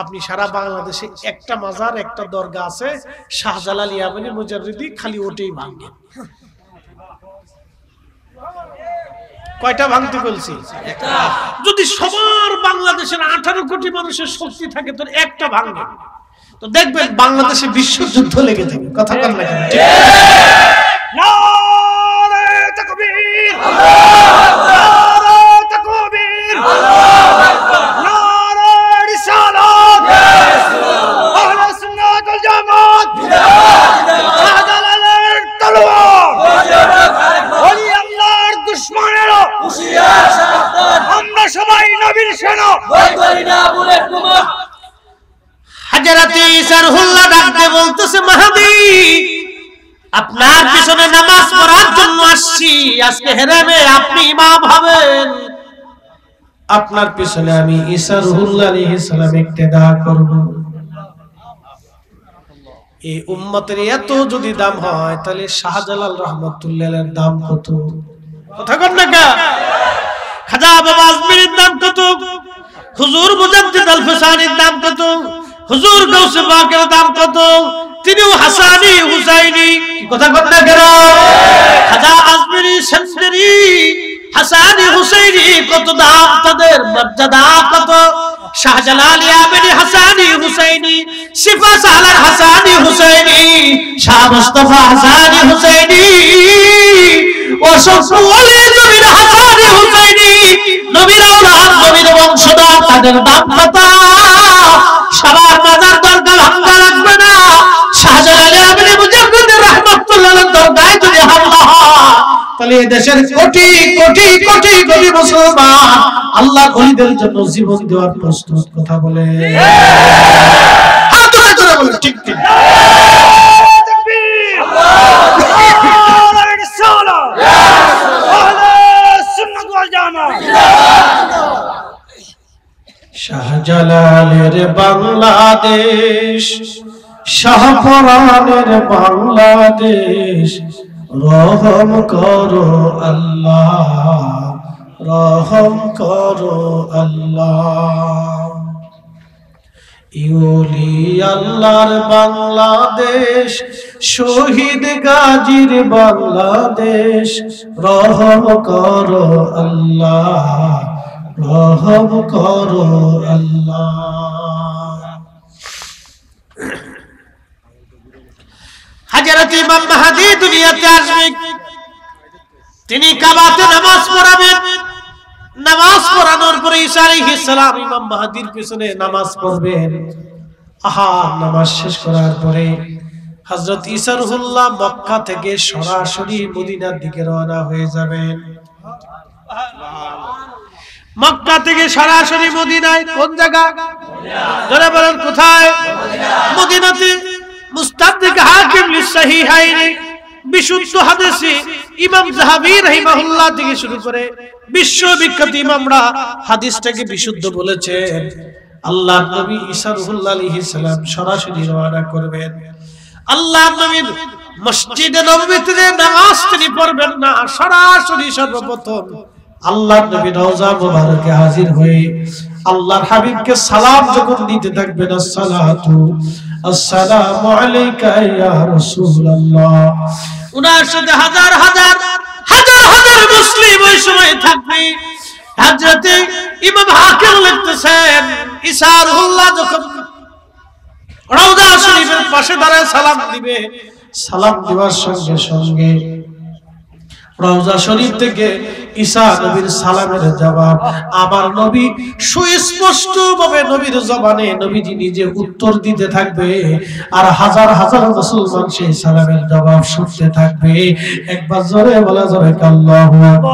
আপনি সারা বাংলাদেশে একটা মাজার একটা দরগা আছে, শাহজালাল ইয়ামানি মুজাররিদি, খালি ওটাই ভাঙেন। কয়টা ভাঙতে বলছি? যদি সবার বাংলাদেশের 18 কোটি মানুষের শক্তি থাকে তো একটা ভাঙবে, তো দেখবেন বাংলাদেশে বিশ্বযুদ্ধ লেগে যাবে। কথা বলেন না কেন? নারে তাকবীর, নারে তাকবীর, নারে রিসালাত, আহলে সুন্নাত ওয়াল জামাত, শাহজালালের তলোয়ার, ওলি আল্লাহর দুশমনেরা হুঁশিয়ার সাবধান, আমরা সবাই নবীর সেনা, ভয় করি না বুলেট বোমা। হযরত ঈসা রুহুল্লাহ ডাকতে বলতেছে, মাহদী আপনার পিছনে নামাজ পড়ার জন্য আসছি, আজকে হেরেমে আপনি ইমাম হবেন, আপনার পিছনে আমি ঈসা রুহুল্লাহ আলাইহিস সালাম ইক্তেদা করব। এই উম্মতের এত যদি দাম হয়, তাহলে শাহজালাল রাহমাতুল্লাহ আলাইহির দাম কত? কথা কন না কা? খাজা বাবা আজমিরের দাম কত? হুজুর মুজাদ্দিদ আল ফিসানির দাম কত, হুজুর গাউসে পাকের দাম কত, তিনিও হাসানি হুসাইনি, কি কথা কন না কেন? খাজা আজমিরি সেন্দেরি হাসানি হুসাইনি কত দাম, তাদের মর্যাদা কত। শাহজালাল ইয়ামেনি হাসানি হুসাইনি, শিফা সালার হাসানি হুসাইনি, শাহ মুস্তাফা হাসানি হুসাইনি, অসংখ্য ওলি জমির হাসানি হুসাইনি, নবীর আওলাদ নবীর বংশধর, তাদের দাম কত। সবার মাজার দরগা ভাঙা লাগবে না, শাহজালাল ইয়ামেনি মুজাদ্দিদ রাহমাতুল্লাহ দরগায় যদি হামলা হয় তাহলে এই দেশের কোটি কোটি কোটি কোটি মুসলমান আল্লাহ ওলিদের জন্য জীবন দেওয়ার প্রস্তুত। কথা বলে হাত ধরে বলে ঠিক ঠিক। তাকবীর, আল্লাহু রাসূলুল্লাহ, আহলে সুন্নাত ওয়াল জামাত। শাহজালালের বাংলাদেশ, শাহপরানের বাংলাদেশ, রহম করো আল্লাহ, রহম করো আল্লাহ। ইউলি আল্লাহর বাংলাদেশ, শহীদ গাজীর বাংলাদেশ, রহম করো আল্লাহ, রহম করো আল্লাহ। হযরত ইমাম মাহদী দুনিয়াতে আসবেন, তিনি কাবাতে নামাজ পড়াবেন। নামাজ পড়ানোর পরে ঈসা আলাইহিস সালাম ইমাম মাহদীর পিছনে নামাজ পড়বেন। নামাজ শেষ করার পরে হযরত ঈসা রুহুল্লাহ মক্কা থেকে সরাসরি মদিনার দিকে রওনা হয়ে যাবেন। মক্কা থেকে সরাসরি মদিনায়, কোন জায়গা? যারা বলেন কোথায়? মদিনাতে। মুস্তাদরিক হাকিম লিসহিহাইনি, বিশুদ্ধ হাদিসে ইমাম যাহাবী রাহিমাহুল্লাহ থেকে শুরু করে বিশ্ববিখ্যাত ইমামরা হাদিসটাকে বিশুদ্ধ বলেছেন। আল্লাহর নবী ঈসা রুহুল্লাহ আলাইহিস সালাম সরাসরি রওনা করবেন। আল্লাহর নবীর মসজিদে নববীতে নামাজ তিনি পড়বেন না, সরাসরি সর্বপ্রথম আল্লাহর নবী রওজা মুবারকে হাজির হয়ে আল্লাহর হাবিবকে সালাম যখন দিতে থাকবেন, আসসালাতু আসসালামু আলাইকা ইয়া রাসূলুল্লাহ, উনার সাথে হাজার হাজার হাজার হাজার মুসলিম ওই সময় থাকবে। হযরত ইমাম হাকিম লিখতেছেন, ঈসা রুহুল্লাহ যখন রওজা শরীফের পাশে দাঁড়ায় সালাম দিবে, সালাম দেওয়ার সঙ্গে সঙ্গে রওজা শরীফ থেকে ঈসা নবীর সালামের জবাব আমার নবী সুস্পষ্ট ভাবে নবীর জবানে নবীজি নিজে উত্তর দিতে থাকবে, আর হাজার হাজার মুসলমান সেই সালামের জবাব শুনতে থাকবে। একবার জোরে বলা যাবে আল্লাহু আকবার।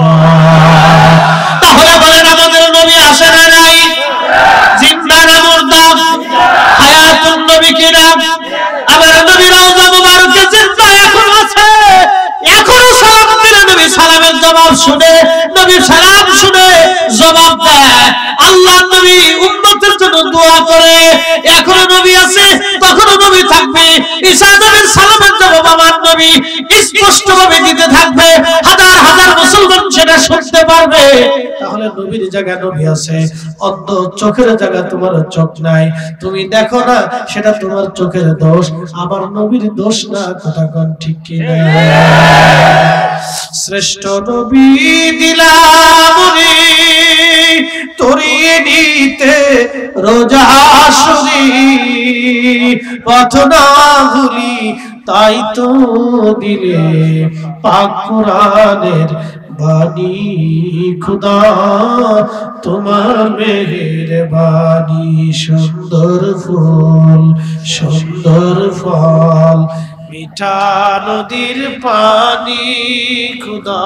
তাহলে বলেন আমাদের নবী আসে না নাই? জিন্দা না মুর্দা? হায়াতুন নবী কিনা? আমার নবী রওজা মুবারকে জিন্দা এখন আছে, এখনো সালাম দিলে নবী সালামের জবাব শুনে, নবী সালাম শুনে জবাব দেয়। আল্লাহর নবী উম্মতের জন্য দোয়া করে, এখনো নবী আছে, তখনো নবী থাকবে। ঈসা নবীর সালামের জবাব আমার নবী স্পষ্ট ভাবে দিতে থাকবে, হাজার হাজার মুসলমান সেটা শুনতে পারবে। তাহলে নবীর জায়গায় নবী আছে, অন্ধ চোখের জায়গা তোমার চোখ নাই, তুমি দেখো না, সেটা তোমার চোখের দোষ, আমার নবীর দোষ না। কথা কোন ঠিক কি না? শ্রেষ্ঠ নবী দিলাম রে তরিয়ে নিতে রোজা শুরি, পথ না ভুলি তাই তো দিলে পাক কোরআনের বাণী, খুদা তোমার মেহেরবানি। সুন্দর ফুল সুন্দর ফল, মিঠা নদীর পানি, খুদা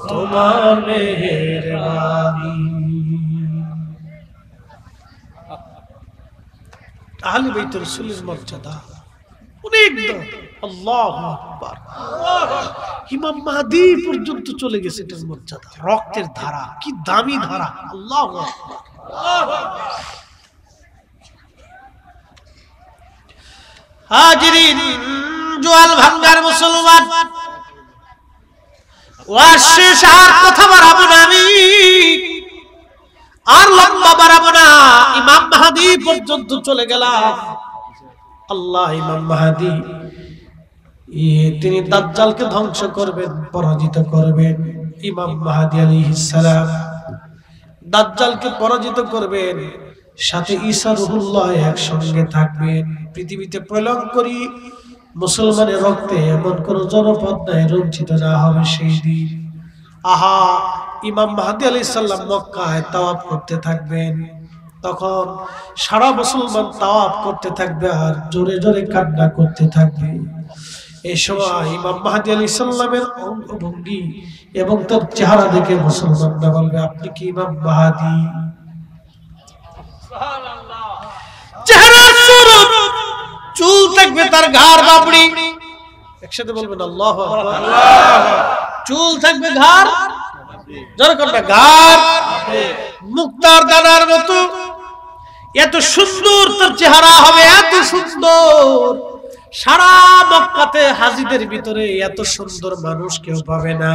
তোমার মেহেরবানি। আহলে বাইত রাসূলের মর্যাদা অনেক। আল্লাহু আকবার। ইমাম মাহদী পর্যন্ত চলে গেছে এটার মর্যাদা, রক্তের ধারা, কি দামি ধারা। আল্লাহু আকবার। হাজিরিন, জোয়াল ভাঙ্গার মুসলমান, ওয়াজ শেষ আর কথা বাড়াবো না আমি। আর লম্বা বাড়াবো না, ইমাম মাহদী পর্যন্ত চলে গেলাম। আল্লাহ ইমাম মাহদী তিনি দাজ্জালকে ধ্বংস করবেন, পরাজিত করবেন। ইমাম মাহদী আলাইহিস সালাম দাজ্জালকে পরাজিত করবেন, সাথে ঈসা রূহুল্লাহ একসঙ্গে থাকবেন। পৃথিবীতে প্রলয়ঙ্করী মুসলমানের রক্তে এমন কোন জনপদ নাই রঞ্জিত না হবে সেই দিন। আহা, ইমাম মাহদী আলাইহিস সালাম মক্কায় তাওয়াফ করতে থাকবেন। তখন সারা মুসলমান তাওয়াফ করতে থাকবে আর জোরে জোরে কান্না করতে থাকবে। এই সময় ইমাম মাহদী আলাইহিস সালামের অঙ্গভঙ্গি এবং তার চেহারা দেখে মুসলমানরা বলবে, আপনি কি ইমাম মাহদী? সুবহানাল্লাহ। চেহারার স্বরূপ, চুল থাকবে তার ঘাড় বাবড়ি, একসাথে বলবেন আল্লাহু আকবার। চুল থাকবে ঘাড়, যেরকম ঘাড় মুক্তার দানার মতো, এত সুন্দর তার চেহারা হবে, এত সুন্দর। সারা মক্কাতে হাজীদের ভিতরে এত সুন্দর মানুষ কেউ পাবে না।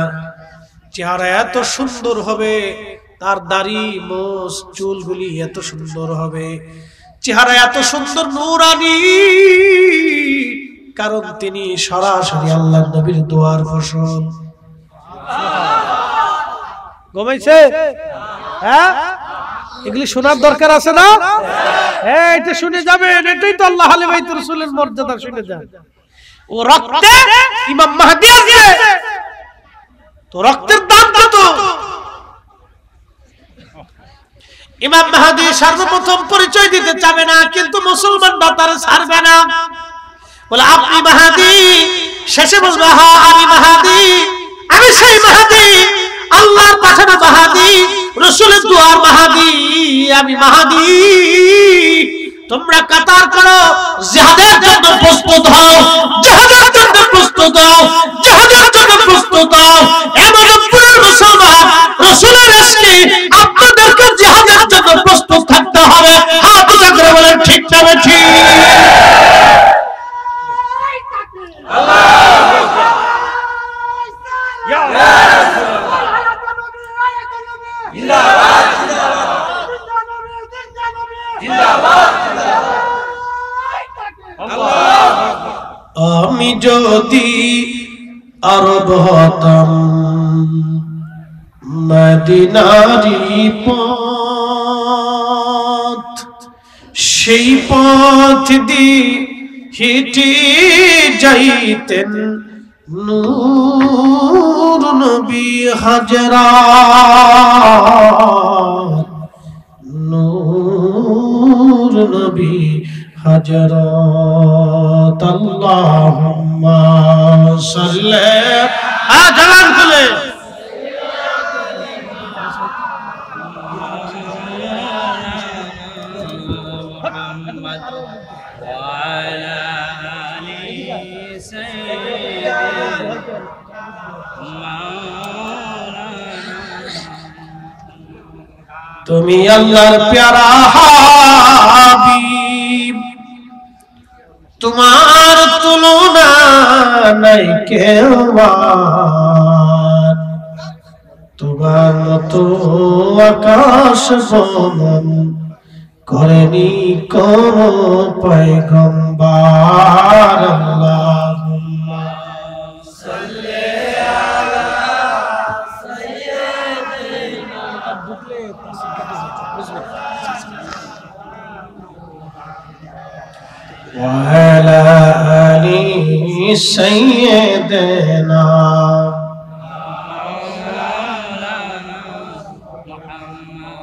চেহারা এত সুন্দর হবে, তার দাড়ি মোছ চুলগুলি এত সুন্দর হবে, চেহারা এত সুন্দর নূরানি, কারণ তিনি সরাসরি আল্লাহর নবীর দোয়ার ফসল। ঘুমাইছে? হ্যাঁ, এগুলি শোনার দরকার আছে না? হ্যাঁ, এটা শুনে যাবেন। এটাই তো আল্লাহ আলী বাইতুর রাসূলের মর্যাদা, শুনে যান। ও রক্তে ইমাম মাহদী আছে, তো রক্তের দাম কত? ইমাম মাহদী সর্বপ্রথম পরিচয় দিতে চাবে না, কিন্তু মুসলমানরা তার ছাড়বে না। বলে, আপনি মাহদী? শেষে বলবে, হ্যাঁ আমি মাহদী, আমি সেই মাহদী, আল্লাহর পাঠানো মাহদী, রাসূলের দুয়ার মাহদী, আমি মাহদী। তোমরা কাতার করো, জিহাদের জন্য প্রস্তুত হও, জিহাদের জন্য প্রস্তুত হও, জিহাদের জন্য প্রস্তুত হও। এমন পুরো মুসলমান রাসূলের ইশকে আপনাদেরকে জিহাদের জন্য প্রস্তুত থাকতে হবে। হাত উঁচু করে বলেন, ঠিক না ঠিক? আমি যদি আরব হতাম, মদিনারি পথ, সেই পথ দিয়ে হেঁটে যাইতেন নূর নবী হাজরাত, নূর নবী হাজরাত। আল্লাহুম্মা সাল্লি, আজান খুলে তুমি আল্লাহর প্যারা হাবিব, তোমার তুলনা নাই কেউ, তোমার মতো আকাশ ভ্রমণ করেনি কোন পয়গম্বর। আল্লাহুম্মা সাল্লি আলা সাইয়্যিদিনা ওয়া আলা আলি সাইয়্যিদিনা।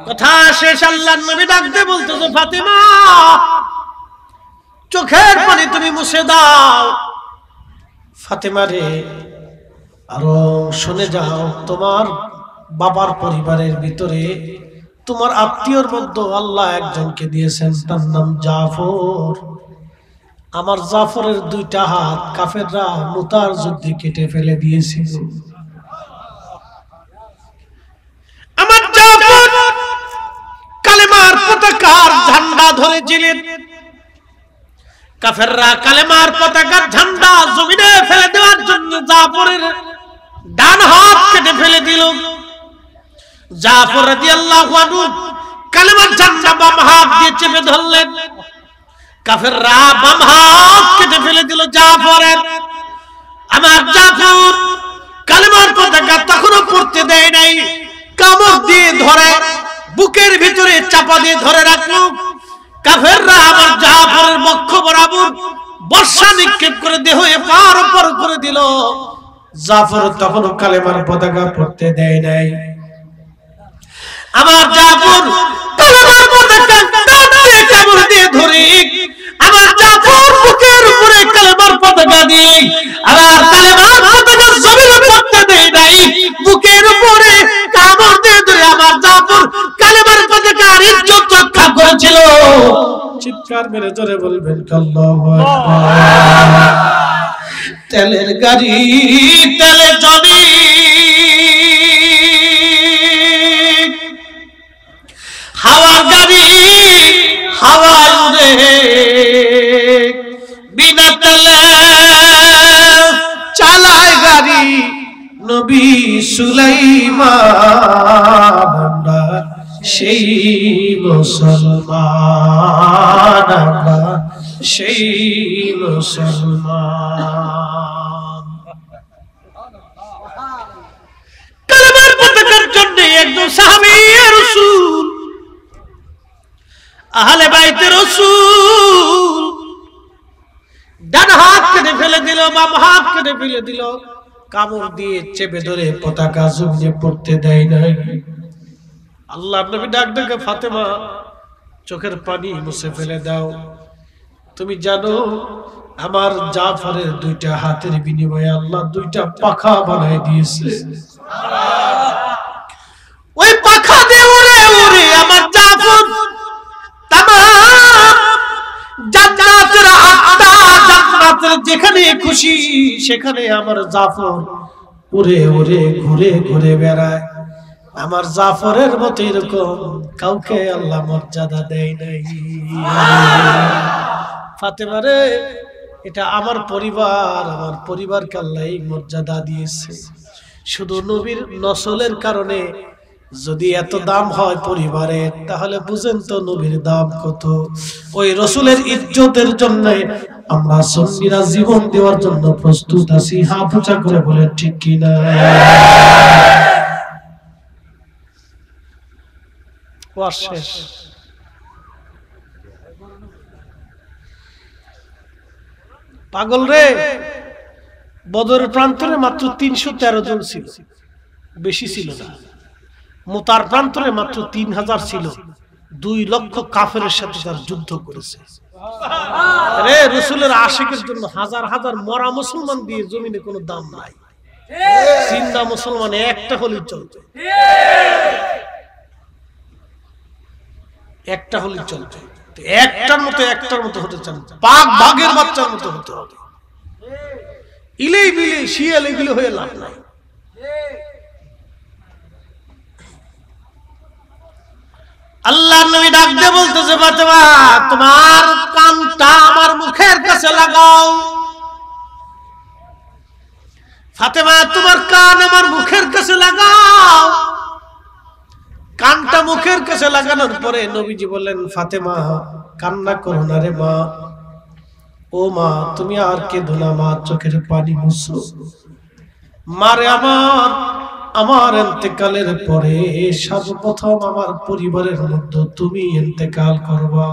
কথা শেষ, আল্লাহর নবী ডাকতে বলতেছে, ফাতেমা চোখের পানি তুমি মুছে দাও। ফাতেমা রে, আরো শুনে যাও, তোমার বাবার পরিবারের ভিতরে তোমার আত্মীয়র মধ্যে আল্লাহ একজনকে দিয়েছেন, তার নাম জাফর। আমার জাফরের দুইটা হাত কাফেররা মুতার যুদ্ধে কেটে ফেলে দিয়েছিল। আমার জাফর কালেমার পতাকার ঝান্ডা ধরেছিলেন, কাফেররা কালেমার পতাকার ঝান্ডা জমিনে ফেলে দেওয়ার জন্য জাফরের ডান হাত কেটে ফেলে দিল। জাফর রাদিয়াল্লাহু আনহু কালেমার ঝান্ডা বাম হাত দিয়ে চেপে ধরলেন। কাফেররা বাম হাত কেটে ফেলে দিল জাফরের। আমার জাফর কালেমার পতাকা তখনও পড়তে দেয় নাই, কামড় দিয়ে ধরে বুকের ভিতরে চাপা দিয়ে ধরে রাখলো। কাফেররা আমার জাফরের বক্ষ বরাবর বর্ষা নিক্ষেপ করে দেহ পার উপর করে দিল। জাফর তখনও কালেমার পতাকা পড়তে দেয় নাই। আমার জাফর কালেমার পতাকা টানতে কামড় দিয়ে ধরে আমার জাফর বুকের উপরে কালেমার পতাকা দিয়ে আমার কালেমার পতাকা জমিনে পড়তে দেয় নাই, বুকের উপরে কামড় দিয়ে ধরে আমার জাফর কালেমার পতাকার ইজ্জত রক্ষা করেছিল। চিৎকার মেরে জোরে বলবেন আল্লাহু আকবার। তেলের গাড়ি তেলে চলে, হাওয়ার গাড়ি হাওয়ায় উড়ে, বিনা তেলে চালায় গাড়ি নবী সুলাইমান। আমরা সেই মুসলমান, আমরা সেই মুসলমান। কালেমার পতাকার জন্য একজন সাহাবী রাসূল, আহলে বাইতে রাসূল ডান হাত কেটে ফেলে দিল, বাম হাত কেটে ফেলে দিল, কামড় দিয়ে চেপে ধরে পতাকা জমিনে পড়তে দেয় নাই। আল্লাহর নবী ডাক ডাকে, ফাতেমা চোখের পানি মুছে ফেলে দাও। তুমি জানো আমার জাফরের দুইটা হাতের বিনিময়ে আল্লাহ দুইটা পাখা বানায় দিয়েছে। ওই পাখা দিয়ে উড়ে উড়ে আমার জাফর তামাম জান্নাতের আত্মা, জান্নাতের যেখানে খুশি সেখানে আমার জাফর উড়ে উড়ে ঘুরে ঘুরে বেড়ায়। আমার জাফরের মতো এরকম কাউকে আল্লাহ মর্যাদা দেয় নাই। ফাতেমা রে, এটা আমার পরিবারকে আল্লাহ এই মর্যাদা দিয়েছে। শুধু নবীর নসলের কারণে যদি এত দাম হয় পরিবারের, তাহলে বুঝেন তো নবীর দাম কত। ওই রসুলের ইজ্জতের জন্য আমরা সুন্নিরা জীবন দেওয়ার জন্য প্রস্তুত আছি। হাত উঁচা করে বলে ঠিক কিনা? শেষ। পাগল রে, বদরের প্রান্তরে মাত্র 313 জন ছিল, বেশি ছিল না। মুতার প্রান্তরে মাত্র 3000 ছিল। 2 লক্ষ কাফেরের সাথে তার যুদ্ধ করেছে। রে রাসূলের আশিকের জন্য হাজার হাজার মরা মুসলমান দিয়ে জমিনে কোনো দাম নাই। জিন্দা মুসলমান একটা হলেই চলতো, একটা হলেই চলতো। একটার মতো হতে চান, পাক ভাগের বাচ্চার মতো হতে হবে। ইলেই বিলে শিয়াল এগুলো হয়ে লাভ নাই। আল্লাহর নবী ডাক দিয়ে বলতেছে, ফাতেমা তোমার কানটা আমার মুখের কাছে লাগাও। ফাতেমা তোমার কান আমার মুখের কাছে লাগাও। কানটা মুখের কাছে লাগানোর পরে নবীজি বললেন, ফাতেমা কান্না করো না রে মা। ও মা, তুমি আর কেঁদো না মা, চোখের পানি মুছো। মারে আমার ইন্তেকালের পরে সর্বপ্রথম আমার পরিবারের মধ্যে তুমি ইন্তেকাল করবা।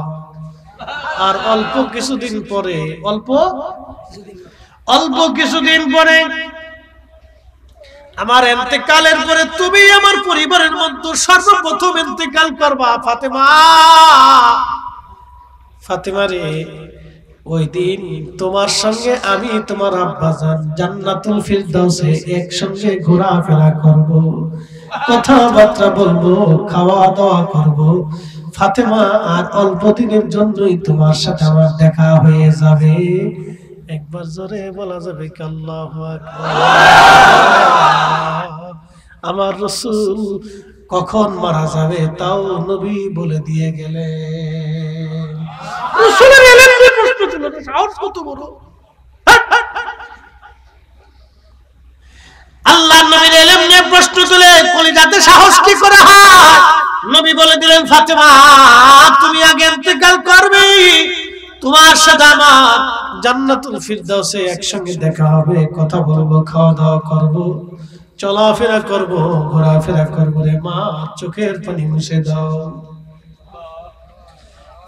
আর অল্প কিছুদিন পরে আমার ইন্তেকালের পরে তুমি আমার পরিবারের মধ্যে সর্বপ্রথম ইন্তেকাল করবা। ফাতেমা রে, ওই দিন তোমার সঙ্গে আমি তোমার আব্বাজান জান্নাতুল ফিরদাউসে একসঙ্গে ঘোরাফেরা করব, কথাবার্তা বলবো, খাওয়া দাওয়া করব। ফাতেমা, আর অল্প দিনের জন্যই তোমার সাথে আমার দেখা হয়ে যাবে। একবার জোরে বলা যাবে কি আল্লাহু আকবার। আমার রাসূল কখন মারা যাবে তাও নবী বলে দিয়ে গেলেন। রাসূলের ইলম নিয়ে প্রশ্ন ছিল না, সাহস কত বড়। আল্লাহর নবীর ইলম নিয়ে প্রশ্ন তুলে কলিজাতে সাহস কি করে হয়? নবী বলে দিলেন ফাতেমা তুমি আগে ইন্তেকাল করবে, তোমার সাথে আমার জান্নাতুল ফিরদাউসে একসঙ্গে দেখা হবে, কথা বলবো, খাওয়া দাওয়া করবো, চলাফেরা করবো, ঘোরাফেরা করবো রে মা, চোখের পানি মুছে দাও।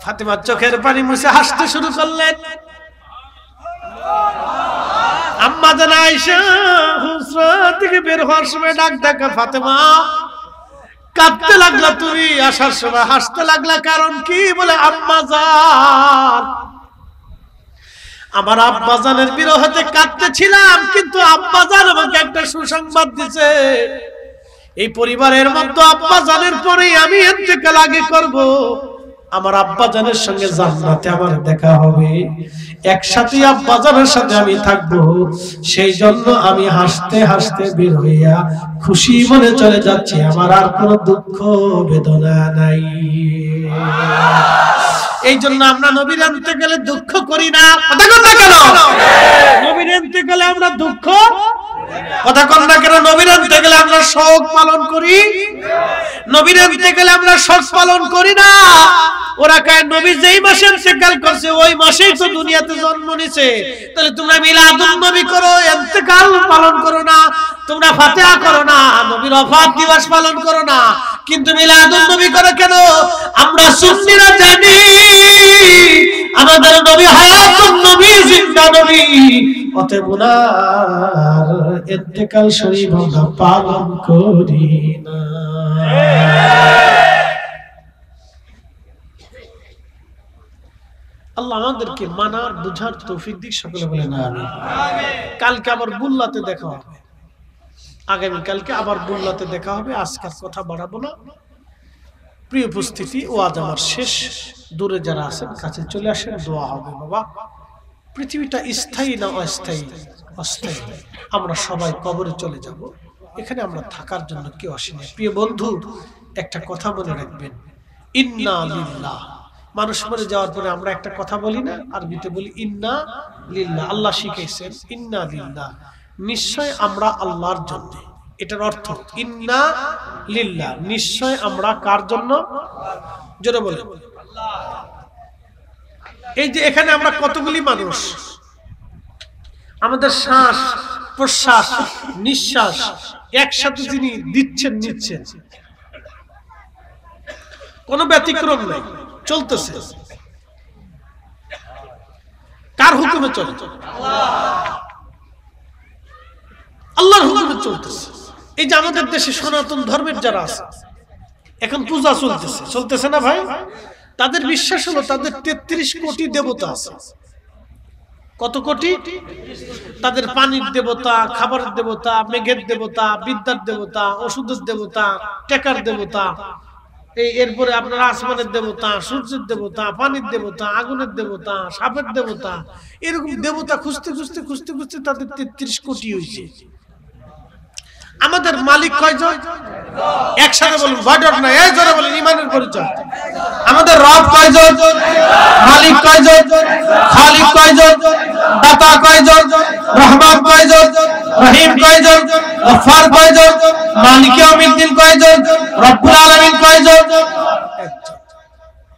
ফাতেমা চোখের পানি মুছে হাসতে শুরু করলেন। আম্মা জান আয়েশা হুজরা থেকে বের হওয়ার সময় ডাক ডাকা ফাতেমা কাঁদতে লাগলা, তুমি আসার সময় হাসতে লাগলা, কারণ কি? বলে আম্মা জান আমার আব্বা জানের বিরহতে কাঁদতেছিলাম, কিন্তু আব্বা জান আমাকে একটা সুসংবাদ দিছে, এই পরিবারের মধ্যে আব্বা জানের পরেই আমি ইন্তেকাল আগে করব, আমার আব্বা জানের সঙ্গে জান্নাতে আমার দেখা হবে, একসাথে আব্বা জানের সাথে আমি থাকবো, সেই জন্য আমি হাসতে হাসতে বের হইয়া খুশি মনে চলে যাচ্ছি, আমার আর কোনো দুঃখ বেদনা নাই। এই জন্য আমরা নবীর ইন্তেকালে দুঃখ করি না, কথা কন না কেন? নবীর ইন্তেকালে আমরা দুঃখ, কথা কন না কেন? নবীর ইন্তেকালে আমরা শোক পালন করি, নবীর ইন্তেকালে আমরা শোক পালন করি না। ওরা কয় নবী যেই মাসে ইন্তেকাল করছে ওই মাসেই তো দুনিয়াতে জন্ম নিছে, তাহলে তোমরা মিলাদুন নবী করো, ইন্তেকাল পালন করো না, তোমরা ফাতিহা করো না, নবীর ওফাত দিবস পালন করো না, কিন্তু মিলাদুন নবী করো কেন? আমরা সুন্নিরা জানি আমাদের নবী হায়াতুন নবী, জিন্দা নবী, অতএব ওনার ইন্তেকাল শরীফ আমরা পালন করি না। আল্লাহ আমাদেরকে মানার বুঝার তৌফিক দিক, সকলে বলেন আমিন। কালকে আবার বুল্লাতে দেখা হবে, আগামী কালকে আবার বুল্লাতে দেখা হবে, আজকের কথা বাড়াবো না। প্রিয় উপস্থিতি, ওয়াজ আমার শেষ, দূরে যারা আছেন কাছে চলে আসেন, দোয়া হবে। বাবা পৃথিবীটা স্থায়ী না অস্থায়ী? অস্থায়ী। আমরা সবাই কবরে চলে যাব, এখানে আমরা থাকার জন্য কেউ আসেনি। প্রিয় বন্ধু, একটা কথা মনে রাখবেন, ইন্না লিল্লাহ। মানুষ মরে যাওয়ার পরে আমরা একটা কথা বলি না, আরবিতে বলি ইন্না লিল্লাহ। আল্লাহ শিখাইছেন ইন্না লিল্লাহ, নিশ্চয় আমরা আল্লাহর জন্য। এটার অর্থ ইন্না লিল্লাহ, নিশ্চয় আমরা কার জন্য? জোরে বলে। এই যে এখানে আমরা কতগুলি মানুষ, আমাদের শ্বাস প্রশ্বাস নিঃশ্বাস একসাথে যিনি দিচ্ছেন নিচ্ছেন, কোনো ব্যতিক্রম নেই, চলতেছে। কার হুকুমে চলে? আল্লাহর হুকুমে চলতেছে। এই যে আমাদের দেশে সনাতন ধর্মের যারা আছে, এখন পূজা চলতেছে, চলতেছে না ভাই? তাদের বিশ্বাস হলো তাদের 33 কোটি দেবতা আছে। কত কোটি? তাদের পানির দেবতা, খাবারের দেবতা, মেঘের দেবতা, বিদ্যার দেবতা, ওষুধের দেবতা, টেকার দেবতা, এরপরে আপনার আসমানের দেবতা, সূর্যের দেবতা, পানির দেবতা, আগুনের দেবতা, সাপের দেবতা, এরকম দেবতা খুঁজতে খুঁজতে খুঁজতে খুঁজতে তাদের 33 কোটি হয়েছে। আমাদের মালিক কয়জন? একসাথে বলুন, ভয়ডর না, এই জোরে বলুন, ঈমানের পরিচয়। আমাদের রব কয়জন? মালিক কয়জন? খালিক কয়জন? দাতা কয়জন? রহমান কয়জন? রহিম কয়জন? গফফার কয়জন? মালিক ইয়াউমিদ্দিন কয়জন? রব্বুল আলামিন কয়জন?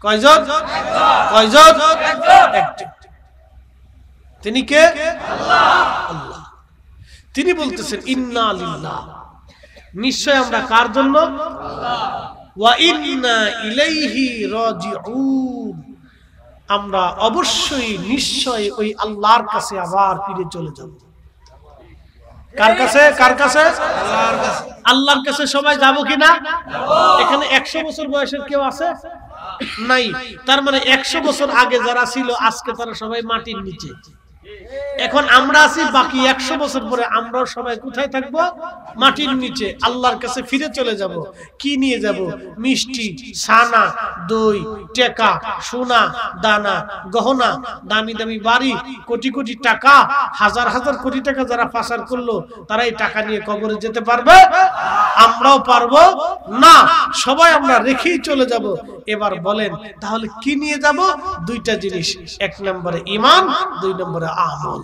কয়জন? কয়জন? একজন। তিনি কে? আল্লাহ। তিনি বলতেছেন ইন্না লিল্লাহ, নিশ্চয় আমরা কার জন্য? ওয়া ইন্না ইলাইহি রাজিউন, আমরা অবশ্যই নিশ্চয় ওই আল্লাহর কাছে আবার ফিরে চলে যাব। কার কাছে? কার কাছে? আল্লাহর কাছে। আল্লাহর কাছে সবাই যাব কিনা? এখানে 100 বছর বয়সের কেউ আছে? নাই। তার মানে 100 বছর আগে যারা ছিল আজকে তারা সবাই মাটির নিচে। এখন আমরা আছি, বাকি 100 বছর পরে আমরাও সবাই কোথায় থাকবো? মাটির নিচে। আল্লাহর কাছে ফিরে চলে যাব। কি নিয়ে যাব? মিষ্টি, ছানা, দই, টাকা, সোনা, দানা, গহনা, দামি দামি বাড়ি, কোটি কোটি টাকা, হাজার হাজার কোটি টাকা যারা পাচার করলো তারা এই টাকা নিয়ে কবরে যেতে পারবে? আমরাও পারবো না। সবাই আমরা রেখেই চলে যাব। এবার বলেন তাহলে কি নিয়ে যাব? দুইটা জিনিস, 1 নম্বরে ঈমান, 2 নম্বরে আমল।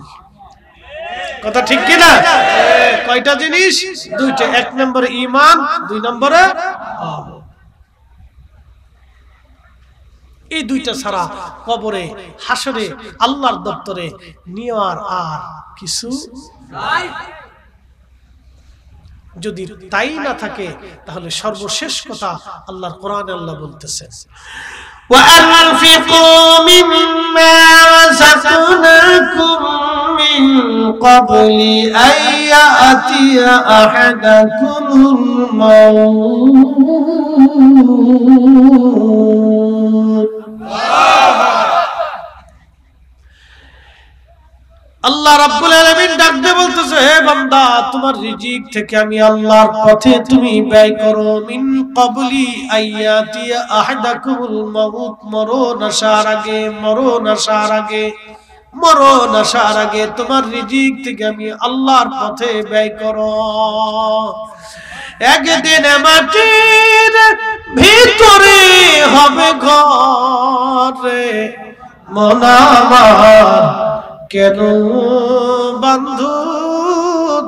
কথা ঠিক কি না? কয়টা জিনিস? দুইটা। 1 নম্বরে ঈমান, 2 নম্বরে আমল। এই দুইটা ছাড়া কবরে, হাসরে, আল্লাহর দপ্তরে নেওয়ার আর কিছু নাই। যদি তাই না থাকে তাহলে সর্বশেষ কথা আল্লাহর কোরআনে আল্লাহ বলতেছেন, وَأَنفِقُوا مِمَّا رَزَقْنَاكُم مِّن قَبْلِ أَن يَأْتِيَ أَحَدَكُمُ الْمَوْتُ। আল্লাহ রাব্বুল আলামিন ডাক দিয়ে বলতেছে, হে বান্দা, তোমার রিজিক থেকে আমি আল্লাহর পথে তুমি ব্যয় করো। মিন ক্বাবলি আইয়াতিয়া আহাদাকুমুল মাউত, মরণ আসার আগে, মরণ আসার আগে, মরণ আসার আগে তোমার রিজিক থেকে আমি আল্লাহর পথে ব্যয় করো। একদিন মাটির ভিতরে হবে ঘরে মন আমার, কেন বন্ধু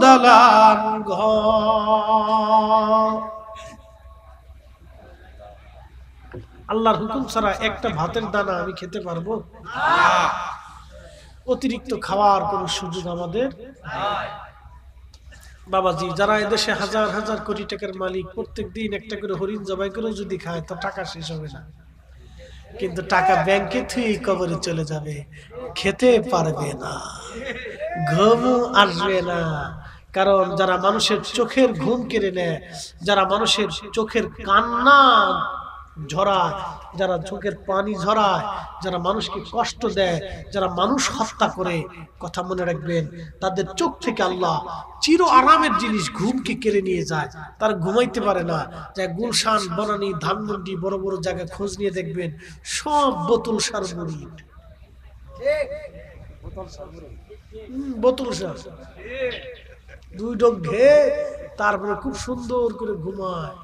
দালান ঘর। আল্লাহর হুকুম ছাড়া একটা ভাতের দানা আমি খেতে পারবো? অতিরিক্ত খাওয়ার কোন সুযোগ আমাদের নাই। বাবাজি, যারা এদেশে হাজার হাজার কোটি টাকার মালিক, প্রত্যেক দিন একটা করে হরিণ জবাই করে যদি খায় তো টাকা শেষ হবে না, কিন্তু টাকা ব্যাংকে থুই কবরে চলে যাবে, খেতে পারবে না, ঘুম আসবে না। কারণ যারা মানুষের চোখের ঘুম কেড়ে নেয়, যারা মানুষের চোখের কান্না ঝরায়, যারা চোখের পানি ঝরায়, যারা মানুষকে কষ্ট দেয়, যারা মানুষ হত্যা করে, কথা মনে রাখবেন, তাদের চোখ থেকে আল্লাহ চির আরামের জিনিস ঘুমকে কেড়ে নিয়ে যায়। তারা ঘুমাইতে পারে না। যা গুলশান, বনানী, ধানমন্ডি, বড় বড় জায়গায় খোঁজ নিয়ে দেখবেন, সব বোতল সার মুড়ি, বোতল সার, দুই ডোক ঘে, তারপরে খুব সুন্দর করে ঘুমায়।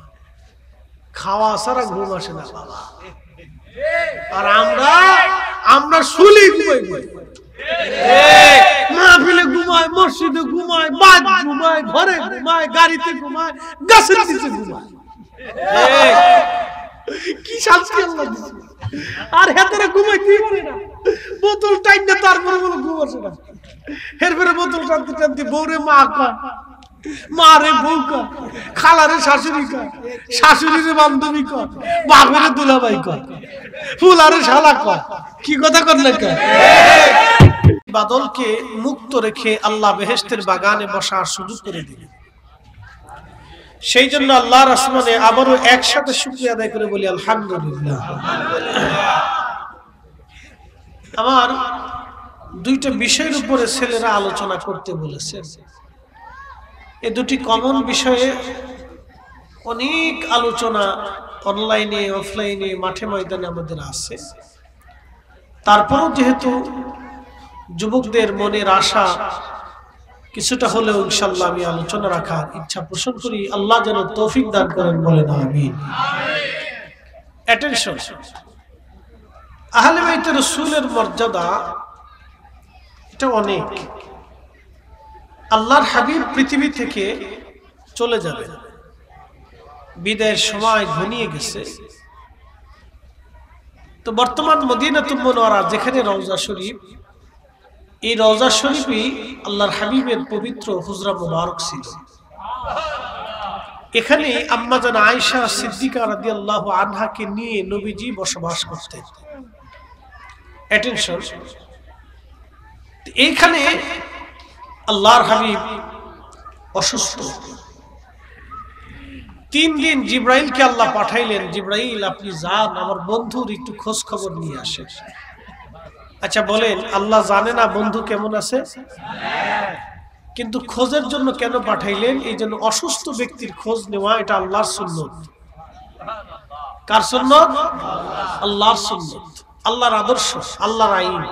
খাওয়া ছাড়া ঘুম আসে না বাবা। আর আমরা শুলি ঘুমাই, মাহফিলে ঘুমায়, মসজিদে ঘুমায়, বাদ ঘুমায়, ঘরে ঘুমায়, গাড়িতে ঘুমায়, গাছের নিচে ঘুমায়। কি শান্তি আল্লাহ দিয়েছে। আর হেতারে ঘুমাইতেই পারে না, বোতল টাইম না, তারপরে বলে ঘুম আসে না। এরপরে বোতল টানতে টানতে বউরে মা কয়, মারে বউ কয়, খালারে শাশুড়ি কয়, শাশুড়িরে বান্ধবী কয়, বাপেরে দুলাভাই কয়, ফুলারে শালা কয়। কি কথা করলে কয়? বাদলকে মুক্ত রেখে আল্লাহ বেহেশতের বাগানে বসার সুযোগ করে দিলেন। সেই জন্য আল্লাহর আসমানে আবারও একসাথে শুকরিয়া আদায় করে বলি আলহামদুলিল্লাহ। আমার দুইটা বিষয়ের উপরে ছেলেরা আলোচনা করতে বলেছেন। এই দুটি কমন বিষয়ে অনেক আলোচনা অনলাইনে, অফলাইনে, মাঠে ময়দানে আমাদের আছে। তারপরও যেহেতু যুবকদের মনের আশা কিছুটা হলেও ইনশাআল্লাহ আমি আলোচনা রাখার ইচ্ছা পোষণ করি। আল্লাহ যেন তৌফিক দান করেন, বলেন আমিন। অ্যাটেনশন, আহলে বাইত রাসূলের মর্যাদা এটা অনেক। আল্লাহর হাবিব পৃথিবী থেকে চলে যাবেন, বিদায়ের সময় ঘনিয়ে গেছে। তো বর্তমান মদিনাতুল মুনাওয়ারা যেখানে রওজা শরীফ, এই রওজা শরীফই আল্লাহর হাবিবের পবিত্র হুজরা মুবারক ছিল। এখানে আম্মা জান আয়েশা সিদ্দিকা রাদিয়াল্লাহু আনহাকে নিয়ে নবীজি বসবাস করতেন। অ্যাটেনশন, এইখানে আল্লাহর হাবিব অসুস্থ। 3 দিন জিব্রাইলকে আল্লাহ পাঠাইলেন, জিব্রাইল আপনি যান আমার বন্ধুর একটু খোঁজ খবর নিয়ে আসেন। আচ্ছা বলেন, আল্লাহ জানে না বন্ধু কেমন আছে? কিন্তু খোঁজের জন্য কেন পাঠাইলেন? এই জন্য অসুস্থ ব্যক্তির খোঁজ নেওয়া এটা আল্লাহর সুন্নত। কার সুন্নত? আল্লাহর সুন্নত, আল্লাহর আদর্শ, আল্লাহর আইন।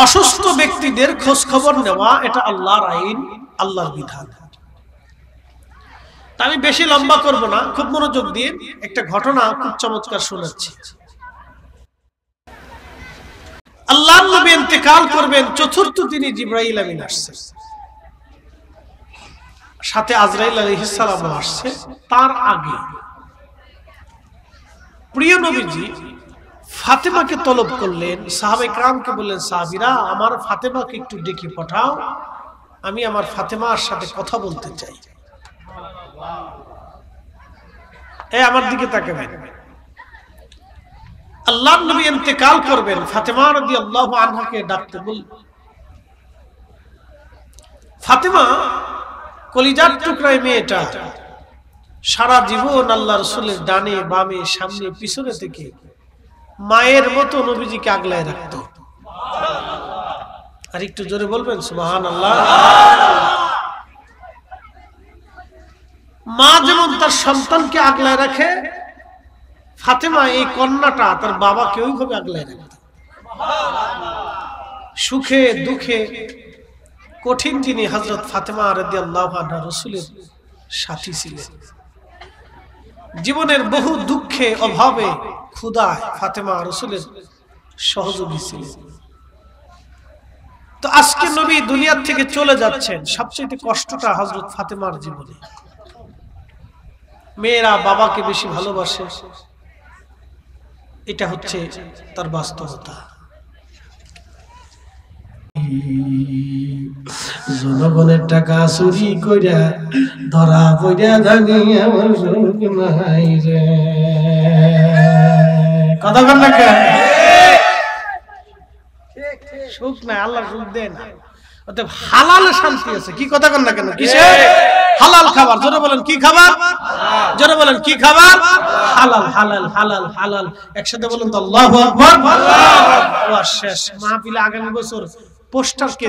অসুস্থ ব্যক্তিদের খোঁজ খবর নেওয়া এটা আল্লাহর আইন, আল্লাহর বিধান। আমি বেশি লম্বা করব না, খুব মনোযোগ দিয়ে একটা ঘটনা খুব চমৎকার শোনাচ্ছি। আল্লাহর নবী ইন্তেকাল করবেন, চতুর্থ দিনে জিবরাইল আমিন আসছে, সাথে আজরাইল আলাইহিস সালাম আসছে। তার আগে প্রিয় নবীজি ফাতেমাকে তলব করলেন, সাহাবায়ে কেরামকে বললেন, সাহাবীরা আমার ফাতেমাকে একটু ডেকে পাঠাও, আমি আমার ফাতেমার সাথে কথা বলতে চাই। আমার দিকে তাকাবেন। আল্লাহর নবী ইন্তেকাল করবেন, ফাতেমা রাদিয়াল্লাহু আনহাকে ডাকতে বললেন। ফাতেমা কলিজার টুকরায় মেয়েটা, সারা জীবন আল্লাহ রাসূলের ডানে বামে সামনে পিছনে থেকে মায়ের মতো নবীজিকে আগলায় রাখত। আর একটু জোরে বলবেন সুবহানাল্লাহ। মা যেমন তার সন্তানকে আগলায় রাখে, ফাতেমা এই কন্যাটা তার বাবাকে ওইভাবে আগলায় রাখত। সুখে দুঃখে কঠিন দিনে হযরত ফাতেমা রাদিয়াল্লাহু আনহা রাসূলের সাথী ছিলেন। জীবনের বহু দুঃখে অভাবে ক্ষুধায় ফাতেমা রাসূলের সহযোগী ছিলেন। তো আজকে নবী দুনিয়া থেকে চলে যাচ্ছেন, সবচেয়ে কষ্টটা হযরত ফাতেমার জীবনে। মেয়েরা বাবাকে বেশি ভালোবাসে, এটা হচ্ছে তার বাস্তবতা। জনগণের টাকা চুরি কইরা ধরা পইরা জানি আমার সুখ নাই রে। কথা বল না কেন? সুখ নাই, আল্লাহ সুখ দেয় না। অতএব হালালে শান্তি আছে। কি কথা বল না কেন? কিসে? হালাল খাবার। জোরে বলেন কি খাবার? জোরে বলেন কি খাবার? হালাল হালাল হালাল হালাল। একসাথে বলুন তো আল্লাহু আকবার। আল্লাহু আকবার। শেষ মাহফিলে আগামী বছর পোস্টার কে